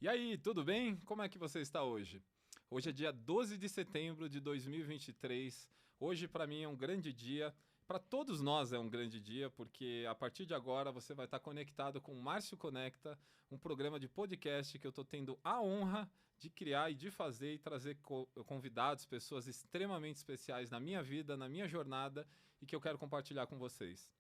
E aí, tudo bem? Como é que você está hoje? Hoje é dia 12 de setembro de 2023. Hoje, para mim, é um grande dia. Para todos nós é um grande dia, porque a partir de agora você vai estar conectado com o Márcio Conecta, um programa de podcast que eu estou tendo a honra de criar e de fazer e trazer convidados, pessoas extremamente especiais na minha vida, na minha jornada e que eu quero compartilhar com vocês.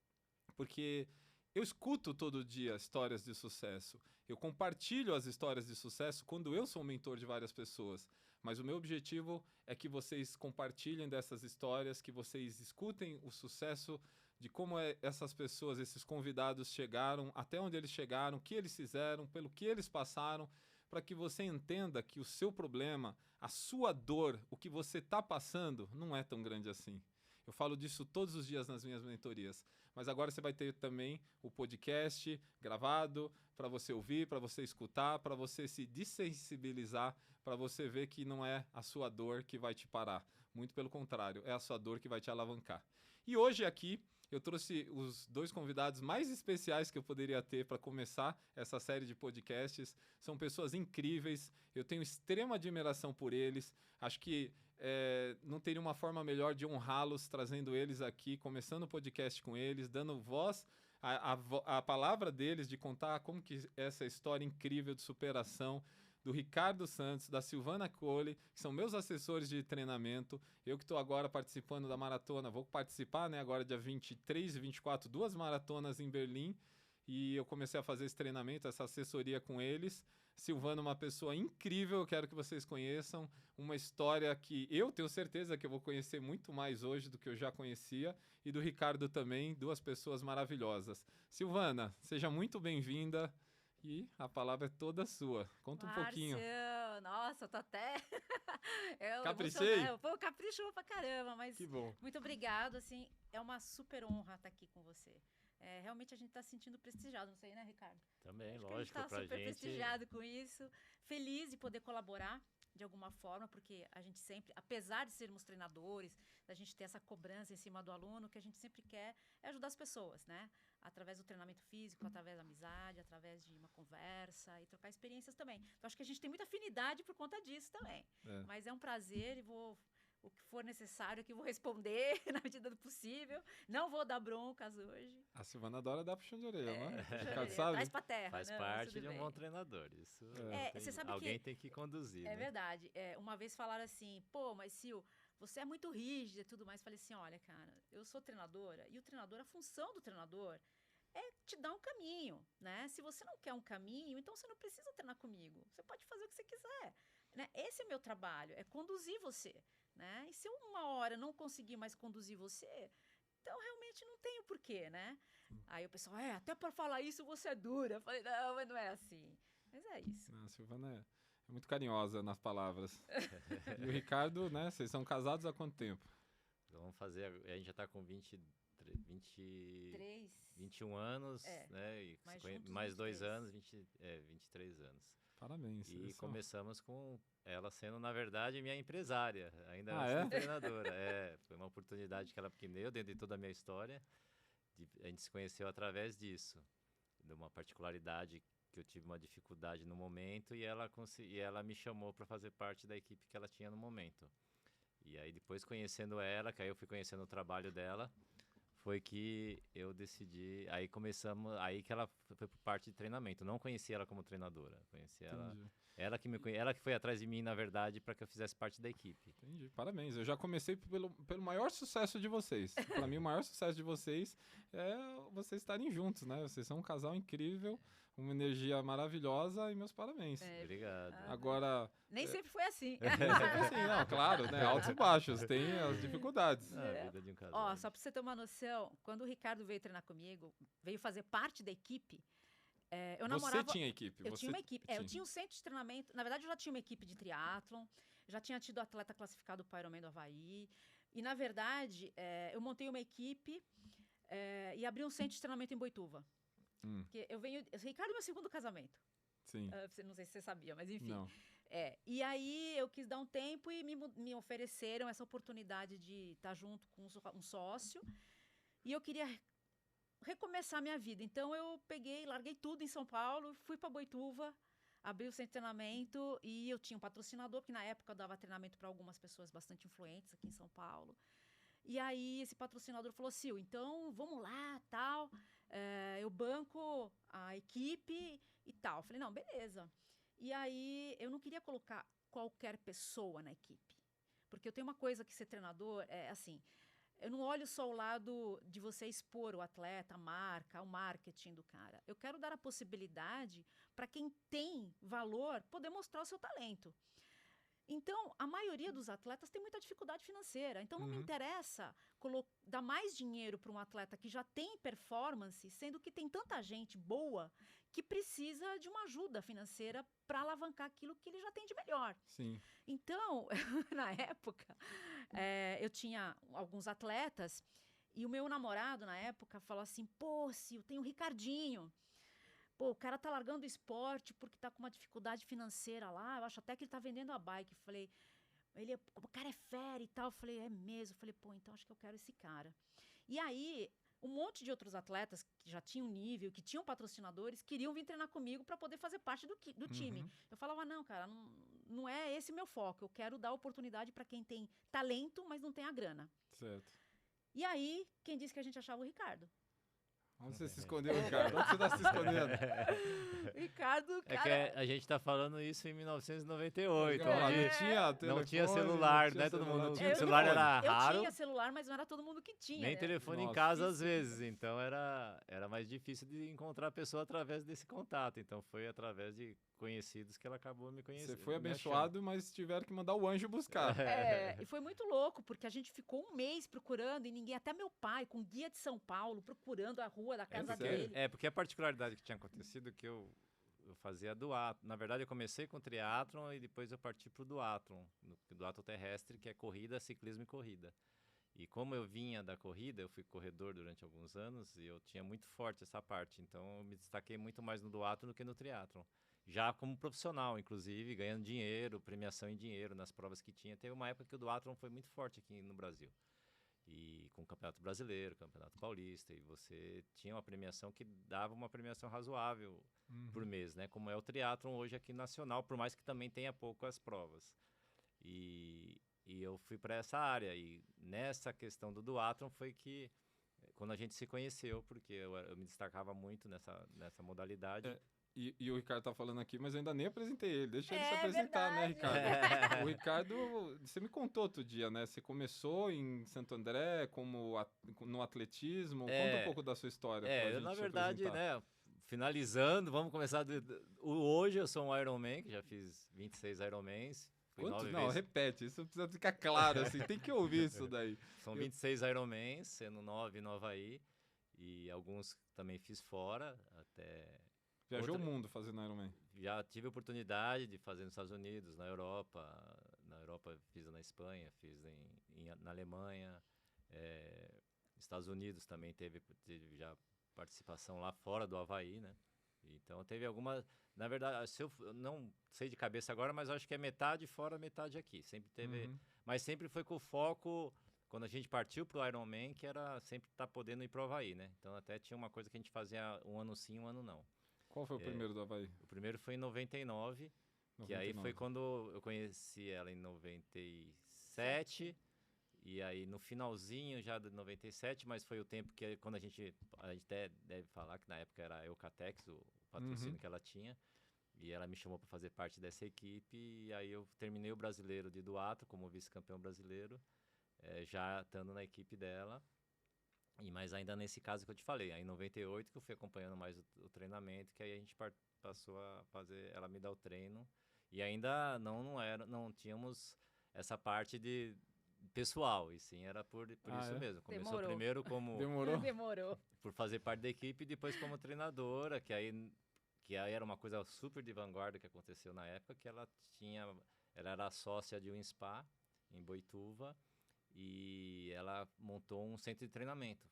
Porque eu escuto todo dia histórias de sucesso. Eu compartilho as histórias de sucesso quando eu sou um mentor de várias pessoas. Mas o meu objetivo é que vocês compartilhem dessas histórias, que vocês escutem o sucesso de como essas pessoas, esses convidados chegaram, até onde eles chegaram, o que eles fizeram, pelo que eles passaram, para que você entenda que o seu problema, a sua dor, o que você está passando, não é tão grande assim. Eu falo disso todos os dias nas minhas mentorias. Mas agora você vai ter também o podcast gravado para você ouvir, para você escutar, para você se dessensibilizar, para você ver que não é a sua dor que vai te parar. Muito pelo contrário, é a sua dor que vai te alavancar. E hoje aqui eu trouxe os dois convidados mais especiais que eu poderia ter para começar essa série de podcasts. São pessoas incríveis, eu tenho extrema admiração por eles. Acho que não teria uma forma melhor de honrá-los, trazendo eles aqui, começando o podcast com eles, dando voz à palavra deles, de contar como que essa história incrível de superação do Ricardo Santos, da Silvana Cole, que são meus assessores de treinamento. Eu que estou agora participando da maratona, vou participar, né, agora dia 23 e 24, 2 maratonas em Berlim. E eu comecei a fazer esse treinamento, essa assessoria com eles. Silvana, uma pessoa incrível, eu quero que vocês conheçam. Uma história que eu tenho certeza que eu vou conhecer muito mais hoje do que eu já conhecia. E do Ricardo também, duas pessoas maravilhosas. Silvana, seja muito bem-vinda. E a palavra é toda sua. Conta um Márcio, pouquinho. nossa, eu tô até eu Caprichei? emocionada. Pô, caprichou pra caramba, Que mas bom. muito obrigado, assim, é uma super honra estar aqui com você. Realmente a gente tá se sentindo prestigiado, não sei, né, Ricardo? Também, Acho que a gente lógico, tá pra super gente. prestigiado com isso, feliz de poder colaborar de alguma forma, porque a gente sempre, apesar de sermos treinadores, da gente ter essa cobrança em cima do aluno, o que a gente sempre quer é ajudar as pessoas, né? Através do treinamento físico, através da amizade, através de uma conversa e trocar experiências também. Então, acho que a gente tem muita afinidade por conta disso também. É. Mas é um prazer e o que for necessário que vou responder na medida do possível. Não vou dar broncas hoje. A Silvana adora dar puxão de orelha, né? Puxa Ricardo orelha, sabe? traz pra terra. Faz Não, parte tudo de um bem. bom treinador. Isso Você sabe alguém que tem que conduzir, é né? verdade. Uma vez falaram assim, pô, mas Sil, você é muito rígida e tudo mais. Falei assim, olha, cara, eu sou treinadora e o treinador, a função do treinador é te dar um caminho, né? Se você não quer um caminho, então você não precisa treinar comigo. Você pode fazer o que você quiser, né? Esse é o meu trabalho, é conduzir você, né? E se eu uma hora não conseguir mais conduzir você, então realmente não tem o porquê, né? Aí o pessoal, até para falar isso você é dura. Eu falei, não, mas não é assim. Mas é isso. Não, a Silvana é muito carinhosa nas palavras. E o Ricardo, né? Vocês são casados há quanto tempo? Vamos fazer. A gente já tá com 21 anos, né? E mais 2 anos, 23 anos. Parabéns. E começamos com ela sendo, na verdade, minha empresária, ainda antes é? de treinadora. Foi uma oportunidade que ela pequeneu dentro de toda a minha história. A gente se conheceu através disso, de uma particularidade que eu tive uma dificuldade no momento e ela me chamou para fazer parte da equipe que ela tinha no momento. E aí depois conhecendo ela, que aí eu fui conhecendo o trabalho dela, foi que eu decidi, aí começamos, aí que ela foi por parte de treinamento. Não conhecia ela como treinadora, conheci ela que foi atrás de mim, na verdade, para que eu fizesse parte da equipe. Entendi, parabéns. Eu já comecei pelo maior sucesso de vocês. Para mim, o maior sucesso de vocês é vocês estarem juntos, né? Vocês são um casal incrível, uma energia maravilhosa e meus parabéns. Obrigado. Agora... Nem sempre foi assim. Nem sempre assim, não, claro, né? Altos e baixos, tem as dificuldades. A vida de um casal. Ó, só para você ter uma noção, quando o Ricardo veio treinar comigo, veio fazer parte da equipe, eu namorava... Você tinha equipe? Eu tinha uma equipe. Eu tinha um centro de treinamento. Na verdade, eu já tinha uma equipe de triatlon, já tinha tido atleta classificado para o Ironman do Havaí. E, na verdade, eu montei uma equipe e abri um centro de treinamento em Boituva. Porque Ricardo é meu segundo casamento. Sim. Não sei se você sabia, mas enfim. Não. E aí eu quis dar um tempo e me ofereceram essa oportunidade de estar junto com um sócio. E eu queria recomeçar minha vida. Então eu larguei tudo em São Paulo, fui para Boituva, abri o centro de treinamento e eu tinha um patrocinador, porque na época eu dava treinamento para algumas pessoas bastante influentes aqui em São Paulo. E aí esse patrocinador falou, Sil, então vamos lá, tal, eu banco a equipe e tal. Eu falei, não, beleza. E aí eu não queria colocar qualquer pessoa na equipe. Porque eu tenho uma coisa que ser treinador é assim, eu não olho só o lado de você expor o atleta, a marca, o marketing do cara. Eu quero dar a possibilidade para quem tem valor poder mostrar o seu talento. Então, a maioria dos atletas tem muita dificuldade financeira. Então, não me interessa dar mais dinheiro para um atleta que já tem performance, sendo que tem tanta gente boa que precisa de uma ajuda financeira para alavancar aquilo que ele já tem de melhor. Sim. Então, na época, eu tinha alguns atletas e o meu namorado, na época, falou assim, pô, Sil, tem o Ricardinho. Pô, o cara tá largando o esporte porque tá com uma dificuldade financeira lá. Eu acho até que ele tá vendendo a bike. Eu falei, o cara é fera e tal. Eu falei, é mesmo. Eu falei, pô, então acho que eu quero esse cara. E aí, um monte de outros atletas que já tinham nível, que tinham patrocinadores, queriam vir treinar comigo para poder fazer parte do time. Eu falava, não, cara, não é esse meu foco. Eu quero dar oportunidade para quem tem talento, mas não tem a grana. Certo. E aí, quem disse que a gente achava o Ricardo? Onde você se escondeu, Ricardo? Onde você tá se escondendo? Ricardo, cara... É que a gente tá falando isso em 1998. Não, onde não tinha telefone, não tinha celular, não tinha né? Todo celular, mundo, tinha o celular telefone. era raro, Eu tinha celular, mas não era todo mundo que tinha. nem né? telefone em Nossa, casa às difícil. vezes. Então era mais difícil de encontrar a pessoa através desse contato. Então foi através de conhecidos que ela acabou me conhecendo. Você foi abençoado, mas tiveram que mandar o anjo buscar. E foi muito louco, porque a gente ficou um mês procurando e ninguém, até meu pai, com guia de São Paulo, procurando a rua da casa sério? dele. Porque a particularidade que tinha acontecido que eu fazia duatlon. Na verdade, eu comecei com triatlon e depois eu parti pro duatlon, no duatlon terrestre, que é corrida, ciclismo e corrida. E como eu vinha da corrida, eu fui corredor durante alguns anos e eu tinha muito forte essa parte. Então, eu me destaquei muito mais no duatlon do que no triatlon. Já como profissional, inclusive, ganhando dinheiro, premiação em dinheiro nas provas que tinha. Teve uma época que o duatlon foi muito forte aqui no Brasil. E com o Campeonato Brasileiro, Campeonato Paulista, e você tinha uma premiação que dava uma premiação razoável por mês, né? Como é o triatlon hoje aqui nacional, por mais que também tenha poucas provas. E eu fui para essa área, e nessa questão do duatlon foi que, quando a gente se conheceu, porque eu me destacava muito nessa modalidade. E o Ricardo tá falando aqui, mas eu ainda nem apresentei ele. Deixa ele se apresentar, verdade. né, Ricardo? O Ricardo, você me contou outro dia, né? Você começou em Santo André no atletismo. Conta um pouco da sua história. pra gente Na se verdade, apresentar. né, finalizando, vamos começar hoje eu sou um Ironman, que já fiz 26 Ironmans. Fui Quantos? 9 Não, vezes. repete, isso precisa ficar claro, assim, tem que ouvir isso daí. São 26 Ironmans, sendo 9 no Havaí, e alguns também fiz fora, até... Viajou o mundo fazendo Ironman. Já tive a oportunidade de fazer nos Estados Unidos, na Europa fiz na Espanha, fiz na Alemanha, Estados Unidos também teve já participação lá fora do Havaí, né? Então teve alguma, na verdade, eu não sei de cabeça agora, mas eu acho que é metade fora, metade aqui. Sempre teve, mas sempre foi com o foco, quando a gente partiu pro Ironman, que era sempre estar podendo ir pro Havaí, né? Então até tinha uma coisa que a gente fazia um ano sim, um ano não. Qual foi o primeiro do Havaí? O primeiro foi em 99, que aí foi quando eu conheci ela em 97, e aí no finalzinho já de 97, mas foi o tempo que quando a gente até deve falar que na época era a Eucatex, o patrocínio que ela tinha, e ela me chamou para fazer parte dessa equipe, e aí eu terminei o brasileiro de duatlon como vice-campeão brasileiro, já estando na equipe dela. Mas ainda nesse caso que eu te falei, aí em 98 que eu fui acompanhando mais o treinamento, que aí a gente passou a fazer, ela me dar o treino, e ainda não tínhamos essa parte de pessoal, e sim era por isso mesmo. Começou Demorou. primeiro como Demorou. por fazer parte da equipe, e depois como treinadora, que aí era uma coisa super de vanguarda que aconteceu na época, que ela era sócia de um spa em Boituva, e ela montou um centro de treinamento.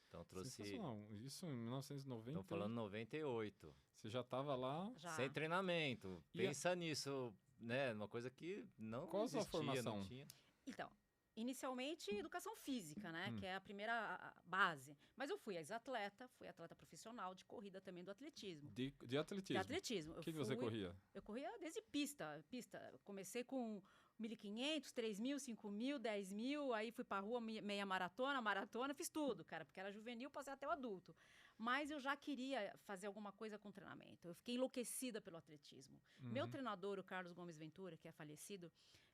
Então trouxe... Sensacional. Isso em 1990? Estamos falando 98. Você já estava lá? Já. Sem treinamento. Pensa nisso, né? Uma coisa que não Qual a sua existia, formação? não tinha. Então, Inicialmente, educação física, né? Que é a primeira base. Mas eu fui ex-atleta, fui atleta profissional de corrida também do atletismo. De atletismo? De atletismo. O que você corria? Eu corria desde pista. Eu comecei com 1.500, 3.000, 5.000, 10.000, aí fui pra rua, meia maratona, fiz tudo, cara, porque era juvenil, passei até o adulto. Mas eu já queria fazer alguma coisa com treinamento. Eu fiquei enlouquecida pelo atletismo. Meu treinador, o Carlos Gomes Ventura, que é falecido,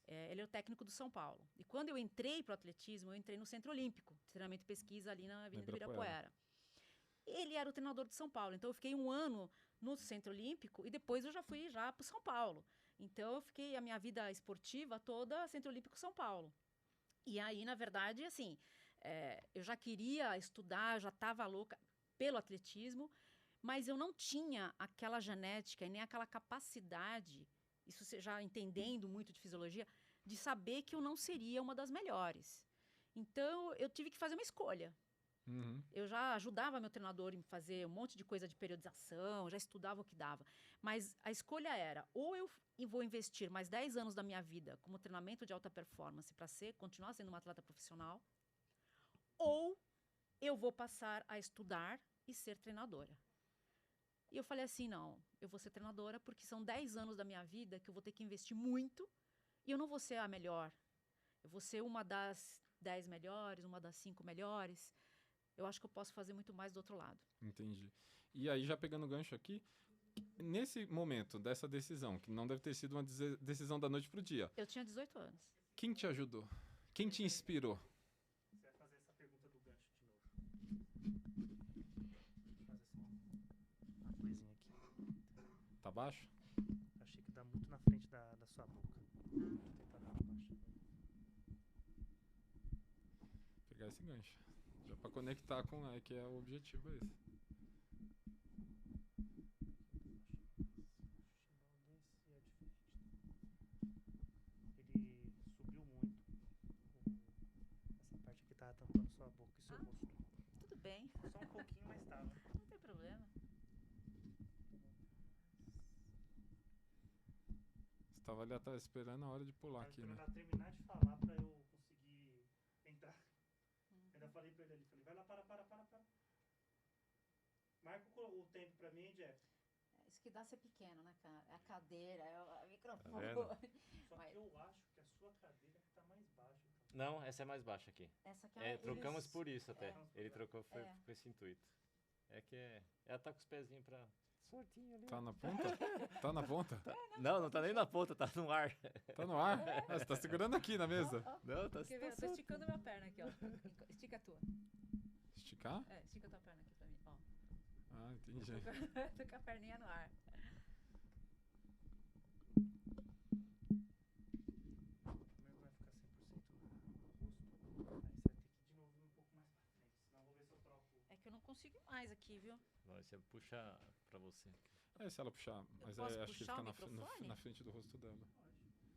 ele é o técnico do São Paulo. E quando eu entrei pro atletismo, eu entrei no Centro Olímpico, treinamento e pesquisa ali na Avenida Ibirapuera. Ele era o treinador de São Paulo, então eu fiquei 1 ano no Centro Olímpico e depois eu já fui pro São Paulo. Então eu fiquei a minha vida esportiva toda Centro Olímpico São Paulo. E aí, na verdade, assim, eu já queria estudar, já estava louca pelo atletismo, mas eu não tinha aquela genética e nem aquela capacidade, isso você já entendendo muito de fisiologia, de saber que eu não seria uma das melhores. Então, eu tive que fazer uma escolha. Eu já ajudava meu treinador em fazer um monte de coisa de periodização, já estudava o que dava. Mas a escolha era, ou eu vou investir mais 10 anos da minha vida como treinamento de alta performance para continuar sendo uma atleta profissional, ou eu vou passar a estudar e ser treinadora. E eu falei assim, não, eu vou ser treinadora porque são 10 anos da minha vida que eu vou ter que investir muito e eu não vou ser a melhor. Eu vou ser uma das 10 melhores, uma das 5 melhores. Eu acho que eu posso fazer muito mais do outro lado. Entendi. E aí, já pegando o gancho aqui, nesse momento dessa decisão, que não deve ter sido uma decisão da noite pro dia. Eu tinha 18 anos. Quem te ajudou? Quem te inspirou? Você vai fazer essa pergunta do gancho de novo. Vou fazer assim, uma coisinha aqui. Tá baixo? Achei que dá muito na frente da sua boca. Vou tentar dar uma baixa. Pegar esse gancho. Já pra conectar com que é o objetivo esse. Ele subiu muito. Essa parte aqui tava tampando sua boca e seu rosto. Tudo bem, Só um pouquinho, mas tava. não tem problema. Você tava ali atrás esperando a hora de pular Tava aqui, né? esperando ela terminar de falar pra eu conseguir entrar. Ainda falei pra ele ali, falei, vai lá, para. Marca o tempo pra mim, Jeff. Isso que dá ser pequeno, né, cara? É a cadeira, é o microfone. vendo? Só Mas- que eu acho que a sua cadeira que tá mais baixa. Então. Não, essa é mais baixa aqui. Essa aqui é Trocamos eles- por isso até. é. Ele trocou foi É. com esse intuito. Ela tá com os pezinhos pra... Sortinho ali. Tá na ponta? Tá na ponta? Não tá nem na ponta, tá no ar. Tá no ar? Ah, você tá segurando aqui na mesa. Não, tá Quer ver? Eu tô esticando minha perna aqui, ó. Estica a tua. Esticar? Estica a tua perna aqui pra mim, ó. Ah, entendi. Tô com a perninha no ar. Como vai ficar 100% no rosto, aí você vai ter que de novo ir um pouco mais pra frente. Senão eu vou ver se eu troco. É que eu não consigo mais aqui, viu? Não, você puxa pra você. É, se ela puxar. Mas posso acho que puxar fica o microfone? na frente do rosto dela.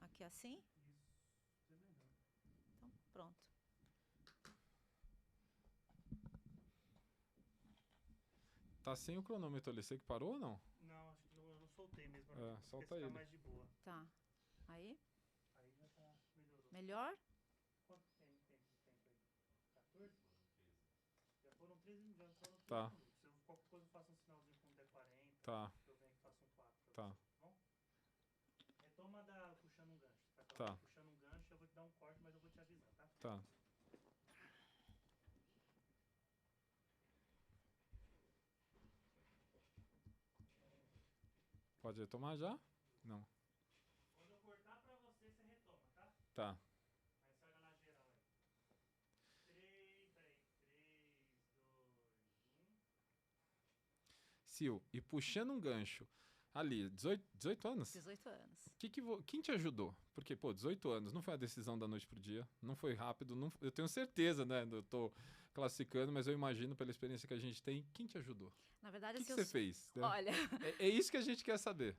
Aqui assim? Isso é melhor. Então, pronto. Tá sem o cronômetro ali. Você que parou ou não? Não, acho que eu não soltei mesmo. É, porque solta fica ele. mais de boa. Tá. Aí? Aí já tá, melhorou. Melhor? Quanto tempo de tempo aí? 14? Já foram 13 minutos. Tá. Se eu, qualquer coisa eu faço um sinalzinho quando der 40. Tá. Eu venho aqui e faço um 4 pra Tá. você, tá bom? Retoma puxando um gancho. Tá? Tá. Puxando um gancho, eu vou te dar um corte, mas eu vou te avisar, tá? Tá. Pode retomar já? Não. Quando eu cortar pra você, você retoma, tá? Tá. Aí você olha na geral aí. 3, peraí. 3, 2, 1. Sil, e puxando um gancho ali, 18 anos? 18 anos. Quem te ajudou? Porque, pô, 18 anos, não foi uma decisão da noite pro dia, não foi rápido, eu tenho certeza, né? Eu tô classificando, mas eu imagino pela experiência que a gente tem, quem te ajudou? Na O verdade, que assim, você fez? Né? Olha, É isso que a gente quer saber.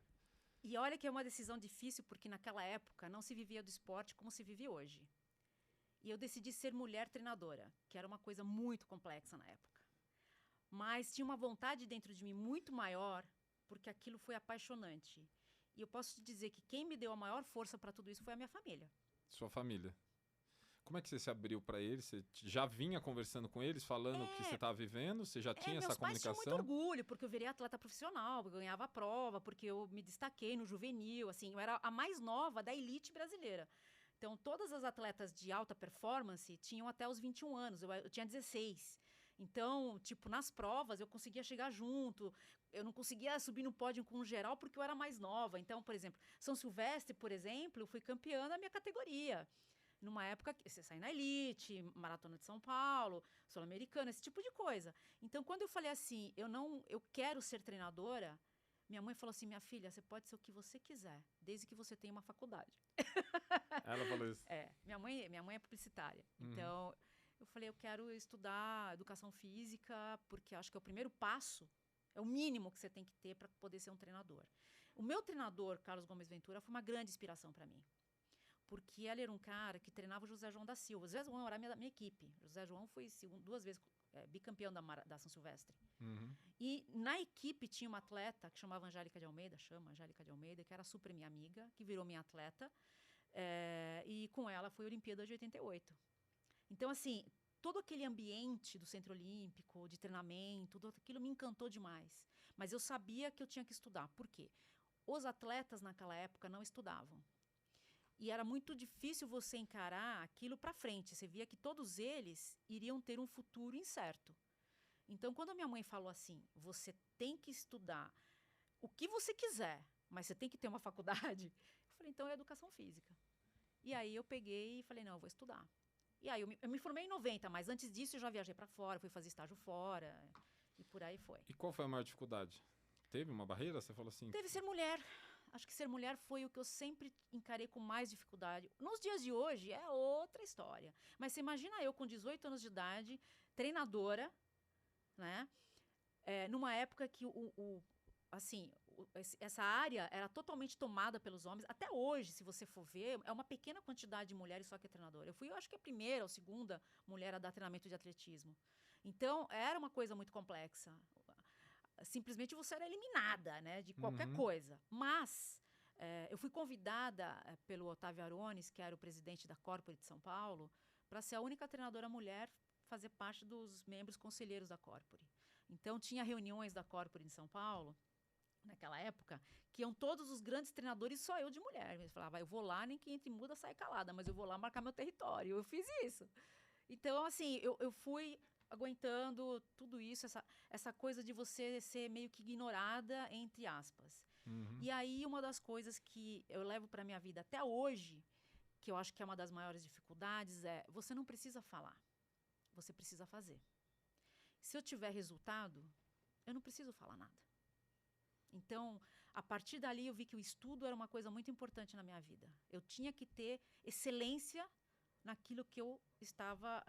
e olha que é uma decisão difícil, porque naquela época não se vivia do esporte como se vive hoje. E eu decidi ser mulher treinadora, que era uma coisa muito complexa na época. Mas tinha uma vontade dentro de mim muito maior, porque aquilo foi apaixonante. E eu posso te dizer que quem me deu a maior força para tudo isso foi a minha família. Sua família. Como é que você se abriu para eles? Você já vinha conversando com eles, falando o que você estava vivendo? Você já tinha essa Meus pais tinham muito comunicação? orgulho, porque eu virei atleta profissional, eu ganhava a prova, porque eu me destaquei no juvenil, assim, eu era a mais nova da elite brasileira. Então, todas as atletas de alta performance tinham até os 21 anos, eu tinha 16. Então, tipo, nas provas eu conseguia chegar junto, eu não conseguia subir no pódio com o geral porque eu era mais nova. Então, por exemplo, São Silvestre, por exemplo, eu fui campeã da minha categoria. Numa época que você sai na elite, Maratona de São Paulo, Sul-Americana, esse tipo de coisa. Então, quando eu falei assim, eu quero ser treinadora, minha mãe falou assim, minha filha, você pode ser o que você quiser, desde que você tenha uma faculdade. Ela falou isso. Minha mãe é publicitária. Uhum. Então, eu falei, eu quero estudar educação física, porque acho que é o primeiro passo, é o mínimo que você tem que ter para poder ser um treinador. O meu treinador, Carlos Gomes Ventura, foi uma grande inspiração para mim. Porque ele era um cara que treinava o José João da Silva. O José João era da minha equipe. O José João foi 2 vezes bicampeão da São Silvestre. Uhum. E na equipe tinha uma atleta que chamava Angélica de Almeida, que era super minha amiga, que virou minha atleta. E com ela foi a Olimpíada de 88. Então, assim, todo aquele ambiente do Centro Olímpico, de treinamento, tudo aquilo me encantou demais. Mas eu sabia que eu tinha que estudar. Por quê? Os atletas naquela época não estudavam. E era muito difícil você encarar aquilo para frente. Você via que todos eles iriam ter um futuro incerto. Então, quando a minha mãe falou assim, você tem que estudar o que você quiser, mas você tem que ter uma faculdade, eu falei, então é educação física. E aí eu peguei e falei, não, eu vou estudar. E aí eu me formei em 90, mas antes disso eu já viajei para fora, fui fazer estágio fora, e por aí foi. E qual foi a maior dificuldade? Teve uma barreira? Você falou assim... Teve ser mulher. Acho que ser mulher foi o que eu sempre encarei com mais dificuldade. Nos dias de hoje é outra história. Mas você imagina eu com 18 anos de idade, treinadora, né? Numa época que essa área era totalmente tomada pelos homens. Até hoje, se você for ver, é uma pequena quantidade de mulheres só que é treinadora. Eu acho que a primeira ou segunda mulher a dar treinamento de atletismo. Então, era uma coisa muito complexa. Simplesmente você era eliminada, né, de qualquer coisa. Mas eu fui convidada pelo Otávio Arones, que era o presidente da Corpore de São Paulo, para ser a única treinadora mulher fazer parte dos membros conselheiros da Corpore. Então, tinha reuniões da Corpore em São Paulo, naquela época, que iam todos os grandes treinadores, só eu de mulher. Eles falavam, eu vou lá, nem que entre muda, sai calada, mas eu vou lá marcar meu território. Eu fiz isso. Então, assim, eu fui aguentando tudo isso, essa coisa de você ser meio que ignorada, entre aspas. Uhum. E aí, uma das coisas que eu levo para minha vida até hoje, que eu acho que é uma das maiores dificuldades, é você não precisa falar, você precisa fazer. Se eu tiver resultado, eu não preciso falar nada. Então, a partir dali, eu vi que o estudo era uma coisa muito importante na minha vida. Eu tinha que ter excelência naquilo que eu estava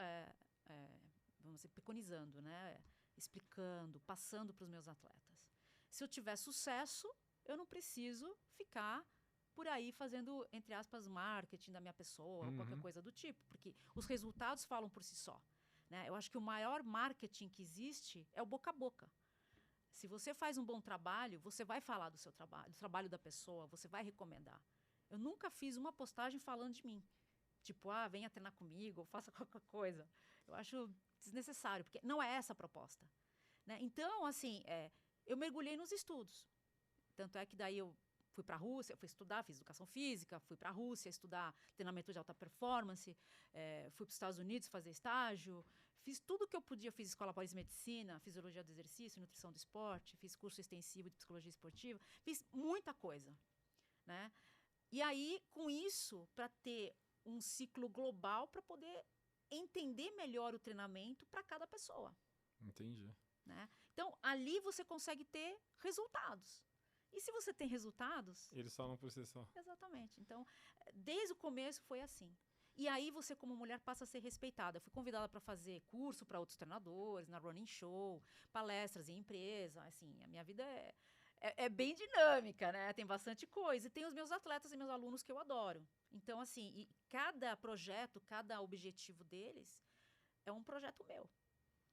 vamos dizer, preconizando, né? Explicando, passando para os meus atletas. Se eu tiver sucesso, eu não preciso ficar por aí fazendo, entre aspas, marketing da minha pessoa, ou qualquer coisa do tipo, porque os resultados falam por si só, né? Eu acho que o maior marketing que existe é o boca a boca. Se você faz um bom trabalho, você vai falar do seu trabalho, do trabalho da pessoa, você vai recomendar. Eu nunca fiz uma postagem falando de mim. Tipo, venha treinar comigo, ou faça qualquer coisa. Eu acho desnecessário, porque não é essa a proposta, né? Então, assim, eu mergulhei nos estudos. Tanto é que daí eu fui para a Rússia, fui estudar, fiz educação física, fui para a Rússia estudar treinamento de alta performance, fui para os Estados Unidos fazer estágio, fiz tudo que eu podia, fiz escola paulista de medicina, fisiologia do exercício, nutrição do esporte, fiz curso extensivo de psicologia esportiva, fiz muita coisa, né? E aí, com isso, para ter um ciclo global para poder entender melhor o treinamento para cada pessoa. Entendi. Né? Então, ali você consegue ter resultados. E se você tem resultados... Eles falam por si só. Exatamente. Então, desde o começo foi assim. E aí você, como mulher, passa a ser respeitada. Eu fui convidada para fazer curso para outros treinadores, na Running Show, palestras em empresa. Assim, a minha vida é bem dinâmica, né? Tem bastante coisa. E tem os meus atletas e meus alunos que eu adoro. Então, assim, e cada projeto, cada objetivo deles é um projeto meu.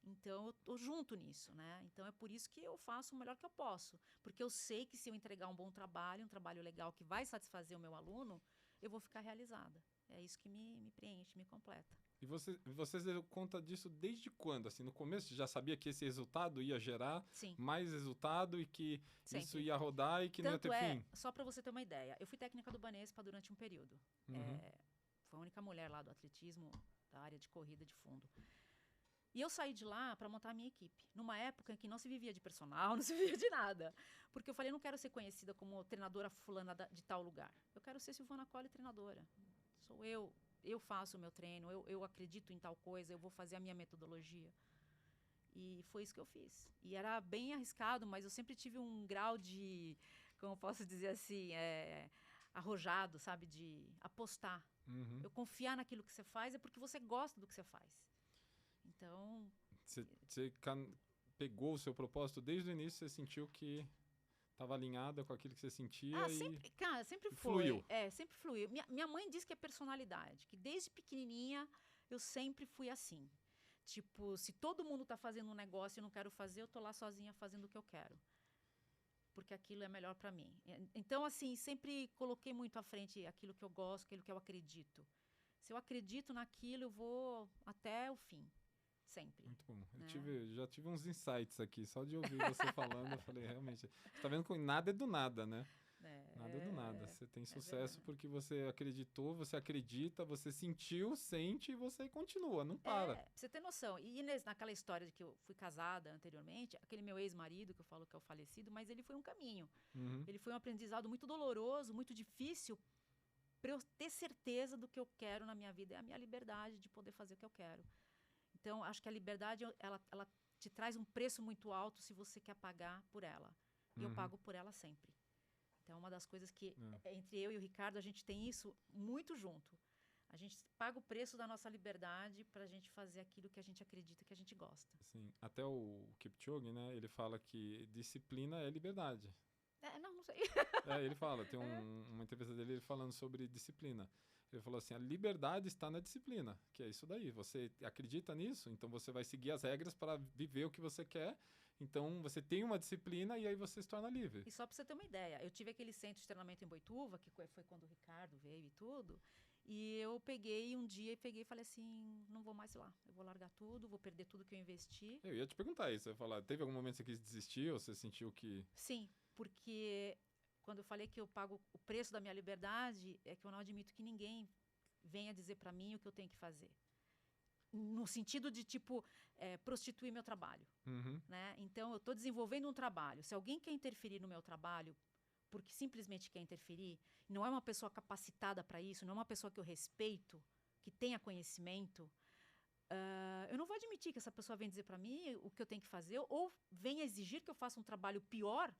Então, eu tô junto nisso, né? Então, é por isso que eu faço o melhor que eu posso. Porque eu sei que se eu entregar um bom trabalho, um trabalho legal que vai satisfazer o meu aluno, eu vou ficar realizada. É isso que me preenche, me completa. E você deu conta disso desde quando? Assim, no começo você já sabia que esse resultado ia gerar Sim, mais resultado e que isso sempre. ia rodar e que não ia Tanto ter é, fim? só para você ter uma ideia, eu fui técnica do Banespa durante um período. Uhum. Foi a única mulher lá do atletismo, da área de corrida de fundo. E eu saí de lá para montar a minha equipe. Numa época em que não se vivia de personal, não se vivia de nada. Porque eu falei, não quero ser conhecida como treinadora fulana de tal lugar. Eu quero ser Silvana Colli treinadora. Sou eu faço o meu treino, eu acredito em tal coisa, eu vou fazer a minha metodologia. E foi isso que eu fiz. E era bem arriscado, mas eu sempre tive um grau de, como posso dizer assim, arrojado, sabe? De apostar. Uhum. Eu confiar naquilo que você faz é porque você gosta do que você faz. Então, Você pegou o seu propósito desde o início, você sentiu que estava alinhada com aquilo que você sentia sempre, cara, sempre e foi. fluiu. Sempre fluiu. Minha mãe diz que é personalidade, que desde pequenininha eu sempre fui assim. Tipo, se todo mundo tá fazendo um negócio e eu não quero fazer, eu tô lá sozinha fazendo o que eu quero. Porque aquilo é melhor para mim. Então, assim, sempre coloquei muito à frente aquilo que eu gosto, aquilo que eu acredito. Se eu acredito naquilo, eu vou até o fim. Sempre. Muito bom. Né? Já tive uns insights aqui, só de ouvir você falando, eu falei, realmente, você tá vendo que nada é do nada, né? Nada é do nada. Você tem sucesso porque você acreditou, você acredita, você sentiu, sente e você continua, não para. Pra você ter noção. E naquela história de que eu fui casada anteriormente, aquele meu ex-marido, que eu falo que é o falecido, mas ele foi um caminho. Uhum. Ele foi um aprendizado muito doloroso, muito difícil, para eu ter certeza do que eu quero na minha vida. É a minha liberdade de poder fazer o que eu quero. Então, acho que a liberdade, ela te traz um preço muito alto se você quer pagar por ela. E eu pago por ela sempre. Então, uma das coisas que, entre eu e o Ricardo, a gente tem isso muito junto. A gente paga o preço da nossa liberdade para a gente fazer aquilo que a gente acredita que a gente gosta. Sim. Até o Kipchoge, né? Ele fala que disciplina é liberdade. Não sei. Ele fala, tem uma entrevista dele falando sobre disciplina. Ele falou assim, a liberdade está na disciplina, que é isso daí. Você acredita nisso, então você vai seguir as regras para viver o que você quer. Então você tem uma disciplina e aí você se torna livre. E só para você ter uma ideia, eu tive aquele centro de treinamento em Boituva, que foi quando o Ricardo veio e tudo. E eu peguei um dia e falei assim, não vou mais lá. Eu vou largar tudo, vou perder tudo que eu investi. Eu ia te perguntar isso, eu ia falar, teve algum momento que você quis desistir ou você sentiu que... Sim, porque quando eu falei que eu pago o preço da minha liberdade, é que eu não admito que ninguém venha dizer para mim o que eu tenho que fazer. No sentido de, tipo, prostituir meu trabalho. Uhum. Né? Então, eu estou desenvolvendo um trabalho. Se alguém quer interferir no meu trabalho, porque simplesmente quer interferir, não é uma pessoa capacitada para isso, não é uma pessoa que eu respeito, que tenha conhecimento, eu não vou admitir que essa pessoa venha dizer para mim o que eu tenho que fazer ou venha exigir que eu faça um trabalho pior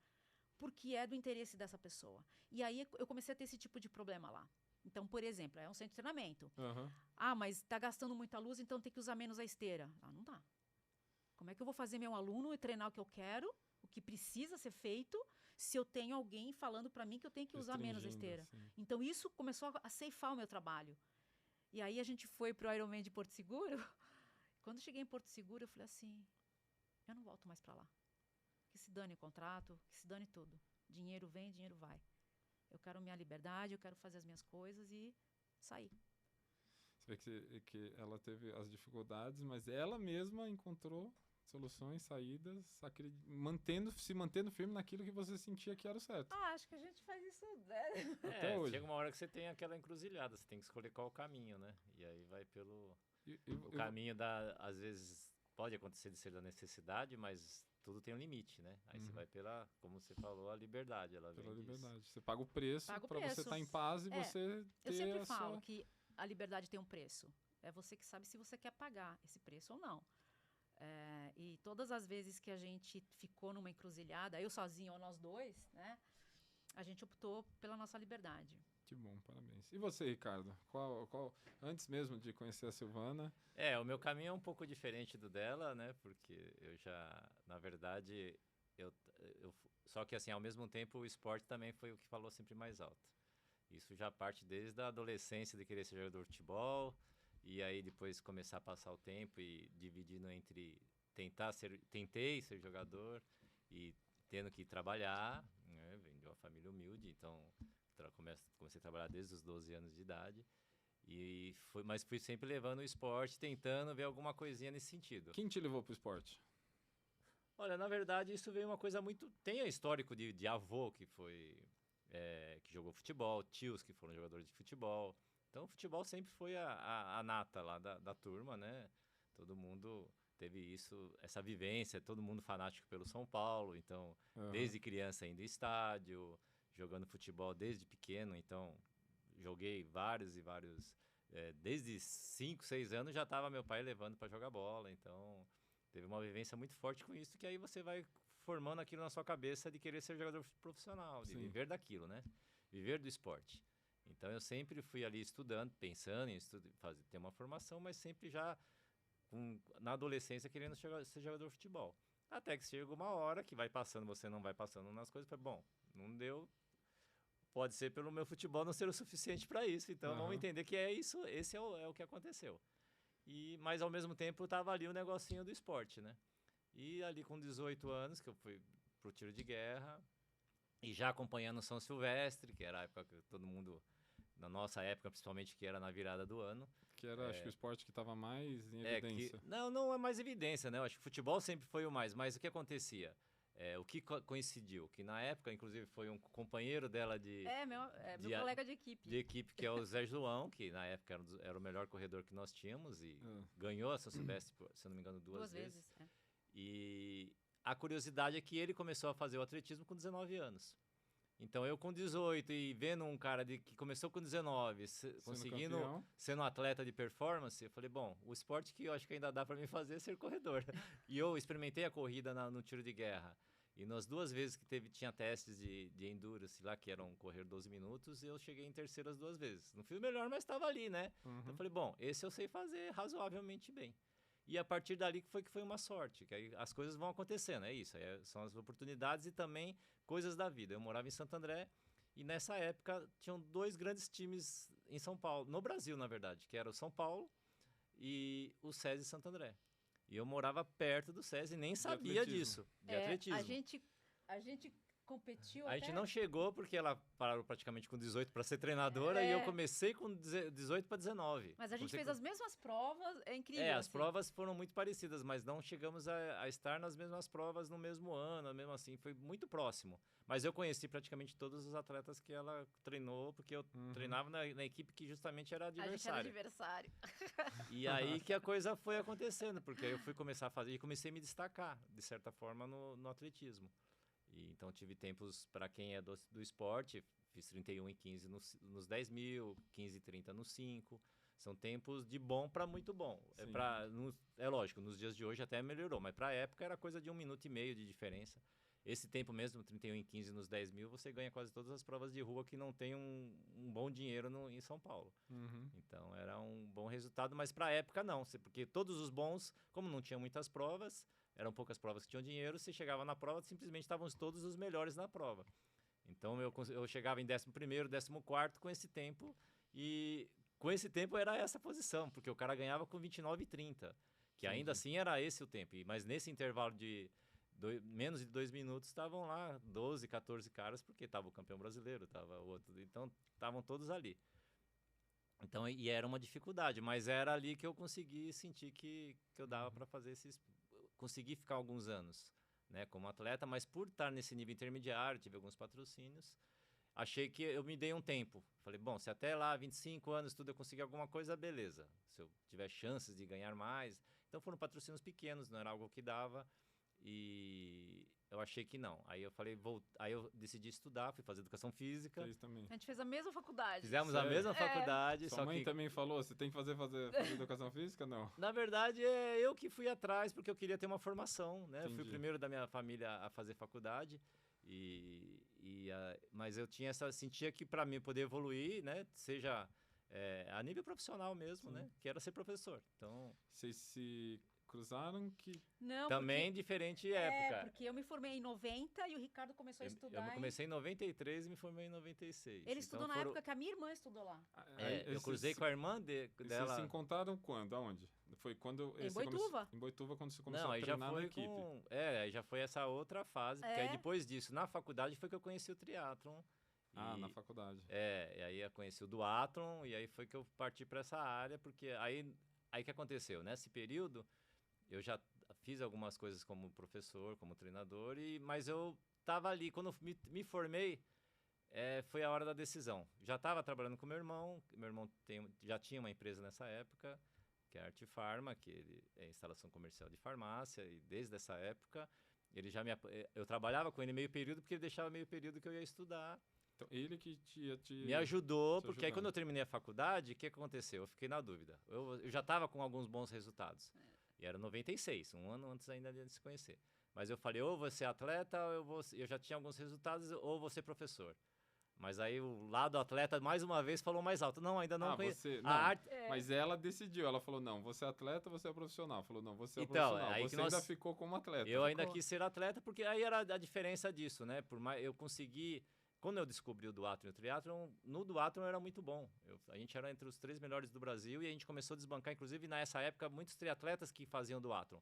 porque é do interesse dessa pessoa. E aí eu comecei a ter esse tipo de problema lá. Então, por exemplo, é um centro de treinamento. Uhum. Mas está gastando muita luz, então tem que usar menos a esteira. Não dá. Como é que eu vou fazer meu aluno e treinar o que eu quero, o que precisa ser feito, se eu tenho alguém falando para mim que eu tenho que usar menos a esteira? Assim. Então, isso começou a ceifar o meu trabalho. E aí a gente foi pro Ironman de Porto Seguro. Quando cheguei em Porto Seguro, eu falei assim, eu não volto mais para lá. Que se dane o contrato, que se dane tudo. Dinheiro vem, dinheiro vai. Eu quero minha liberdade, eu quero fazer as minhas coisas e sair. Você vê que ela teve as dificuldades, mas ela mesma encontrou soluções, saídas, se mantendo firme naquilo que você sentia que era o certo. Acho que a gente faz isso, né? Até hoje. Chega uma hora que você tem aquela encruzilhada, você tem que escolher qual o caminho, né? E aí vai pelo... o caminho às vezes, pode acontecer de ser da necessidade, mas tudo tem um limite, né? Aí você vai pela, como você falou, a liberdade. Ela pela vem liberdade. Você paga o preço para você estar em paz e você ter eu sempre falo que a liberdade tem um preço. É você que sabe se você quer pagar esse preço ou não. E todas as vezes que a gente ficou numa encruzilhada, eu sozinho ou nós dois, né? A gente optou pela nossa liberdade. Que bom, parabéns. E você, Ricardo? Antes mesmo de conhecer a Silvana? O meu caminho é um pouco diferente do dela, né? Porque eu já, na verdade, só que assim, ao mesmo tempo, o esporte também foi o que falou sempre mais alto. Isso já parte desde a adolescência de querer ser jogador de futebol, e aí depois começar a passar o tempo e dividindo entre tentei ser jogador e tendo que trabalhar, né? Venho de uma família humilde, então comecei a trabalhar desde os 12 anos de idade. Mas fui sempre levando o esporte, tentando ver alguma coisinha nesse sentido. Quem te levou pro esporte? Olha, na verdade, isso veio uma coisa muito... Tem o histórico de avô que que jogou futebol, tios que foram jogadores de futebol. Então, o futebol sempre foi a nata lá da turma, né? Todo mundo teve essa vivência, todo mundo fanático pelo São Paulo. Então, desde criança indo em estádio, jogando futebol desde pequeno. Então, joguei vários e vários... desde 5, 6 anos já estava meu pai levando para jogar bola. Então, teve uma vivência muito forte com isso, que aí você vai formando aquilo na sua cabeça de querer ser jogador profissional, de viver daquilo, né? Viver do esporte. Então, eu sempre fui ali estudando, pensando em ter uma formação, mas sempre já na adolescência querendo ser jogador de futebol. Até que chega uma hora que vai passando, você não vai passando nas coisas, bom, não deu, pode ser pelo meu futebol não ser o suficiente para isso, então vamos entender que é isso, esse é o que aconteceu. Mas ao mesmo tempo estava ali o negocinho do esporte, né? E ali com 18 anos que eu fui pro tiro de guerra e já acompanhando o São Silvestre, que era a época que todo mundo, na nossa época principalmente, que era na virada do ano. Que era, acho que o esporte que estava mais em evidência. Não é mais evidência, né? Eu acho que o futebol sempre foi o mais, mas o que acontecia? O que coincidiu? Que na época, inclusive, foi um companheiro dela meu colega de equipe. De equipe, que é o Zé João, que na época era o melhor corredor que nós tínhamos e ganhou a São Silvestre, se eu não me engano, duas vezes. E a curiosidade é que ele começou a fazer o atletismo com 19 anos. Então, eu com 18 e vendo um cara que começou com 19, conseguindo sendo um atleta de performance, eu falei, bom, o esporte que eu acho que ainda dá para mim fazer é ser corredor. E eu experimentei a corrida no tiro de guerra. E nas 2 vezes que tinha testes de endurance lá, que eram correr 12 minutos, eu cheguei em terceiro as 2 vezes. Não fui o melhor, mas estava ali, né? Então, eu falei, bom, esse eu sei fazer razoavelmente bem. E a partir dali que foi uma sorte, que aí as coisas vão acontecendo, é isso, são as oportunidades e também coisas da vida. Eu morava em Santo André e nessa época tinham 2 grandes times em São Paulo, no Brasil, na verdade, que era o São Paulo e o SESI Santo André. E eu morava perto do SESI e nem sabia disso, de atletismo. A gente competiu A gente não chegou porque ela parou praticamente com 18 para ser treinadora e eu comecei com 18 para 19. Mas a gente fez as mesmas provas, é incrível. As provas foram muito parecidas, mas não chegamos a estar nas mesmas provas no mesmo ano, mesmo assim, foi muito próximo. Mas eu conheci praticamente todos os atletas que ela treinou, porque eu treinava na equipe que justamente era adversária. A gente era adversário. E aí que a coisa foi acontecendo, porque aí eu fui começar a fazer e comecei a me destacar, de certa forma, no atletismo. Então, tive tempos, para quem é do esporte, fiz 31 e 15 nos 10 mil, 15 e 30 nos 5. São tempos de bom para muito bom. É lógico, nos dias de hoje até melhorou, mas para a época era coisa de 1,5 minuto de diferença. Esse tempo mesmo, 31 e 15 nos 10 mil, você ganha quase todas as provas de rua que não tem um bom dinheiro em São Paulo. Então, era um bom resultado, mas para a época não, porque todos os bons, como não tinha muitas provas, eram poucas provas que tinham dinheiro, você chegava na prova, simplesmente estavam todos os melhores na prova. Então, eu chegava em 11º, 14º com esse tempo, e com esse tempo era essa posição, porque o cara ganhava com 29 e 30, que ainda assim era esse o tempo. Mas nesse intervalo de menos de 2 minutos, estavam lá 12, 14 caras, porque estava o campeão brasileiro, estava o outro, então estavam todos ali. Então, e era uma dificuldade, mas era ali que eu consegui sentir que eu dava para fazer consegui ficar alguns anos, né, como atleta, mas por estar nesse nível intermediário, tive alguns patrocínios, achei que eu me dei um tempo. Falei, bom, se até lá, 25 anos, tudo eu conseguir alguma coisa, beleza. Se eu tiver chances de ganhar mais. Então foram patrocínios pequenos, não era algo que dava. E eu achei que não. Aí eu falei, aí eu decidi estudar, fui fazer educação física. Fez também. A gente fez a mesma faculdade. Fizemos a mesma faculdade. Sua mãe também falou, você tem que fazer educação física? Não. Na verdade, eu que fui atrás, porque eu queria ter uma formação, né? Eu fui o primeiro da minha família a fazer faculdade. Mas eu sentia que para mim poder evoluir, né? Seja a nível profissional mesmo, né? Que era ser professor. Então, vocês se cruzaram que... Não, também diferente época. Porque eu me formei em 90 e o Ricardo começou a estudar. Eu comecei em 93 e me formei em 96. Ele estudou na época que a minha irmã estudou lá. Eu cruzei com a irmã dela. Vocês se encontraram quando? Aonde? Foi quando... Em Boituva. Em Boituva, quando você começou a treinar na equipe. Aí já foi essa outra fase. Porque aí depois disso, na faculdade, foi que eu conheci o triatlon. Na faculdade. E aí eu conheci o duatlon, e aí foi que eu parti para essa área, porque aí que aconteceu? Nesse período, eu já fiz algumas coisas como professor, como treinador, mas eu estava ali, quando eu me formei, foi a hora da decisão. Já estava trabalhando com meu irmão já tinha uma empresa nessa época, que é a Arte Farma, que ele é instalação comercial de farmácia, e desde essa época, eu trabalhava com ele meio período, porque ele deixava meio período que eu ia estudar. Então, ele que me ajudou, te porque aí ajudando. quando eu terminei a faculdade, o que aconteceu? Eu fiquei na dúvida. Eu já estava com alguns bons resultados. E era 96, um ano antes ainda de se conhecer. Mas eu falei, ou vou ser atleta, ou eu já tinha alguns resultados, ou vou ser professor. Mas aí o lado atleta, mais uma vez, falou mais alto. Não, ainda não conheço. Não, arte... Mas ela decidiu, ela falou, não, você é atleta, você é profissional. Falou, não, você é então, profissional. Aí você ainda ficou como atleta. Eu ainda quis ser atleta, porque aí era a diferença disso, né? Por mais eu consegui... Quando eu descobri o duatlon e o triatlon, no duatlon era muito bom. A gente era entre os 3 melhores do Brasil e a gente começou a desbancar, inclusive, nessa época, muitos triatletas que faziam duatlon.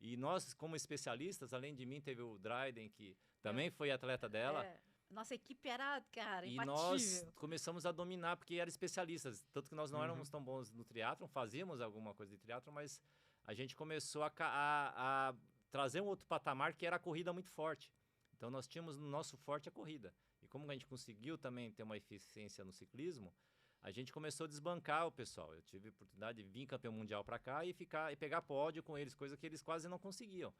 E nós, como especialistas, além de mim, teve o Dryden, que também foi atleta dela. Nossa equipe era, cara, e imbatível. Nós começamos a dominar, porque eram especialistas. Tanto que nós não éramos tão bons no triatlon, fazíamos alguma coisa de triatlon, mas a gente começou a trazer um outro patamar, que era a corrida muito forte. Então, nós tínhamos no nosso forte a corrida. E como a gente conseguiu também ter uma eficiência no ciclismo, a gente começou a desbancar o pessoal. Eu tive a oportunidade de vir campeão mundial para cá e pegar pódio com eles, coisa que eles quase não conseguiam.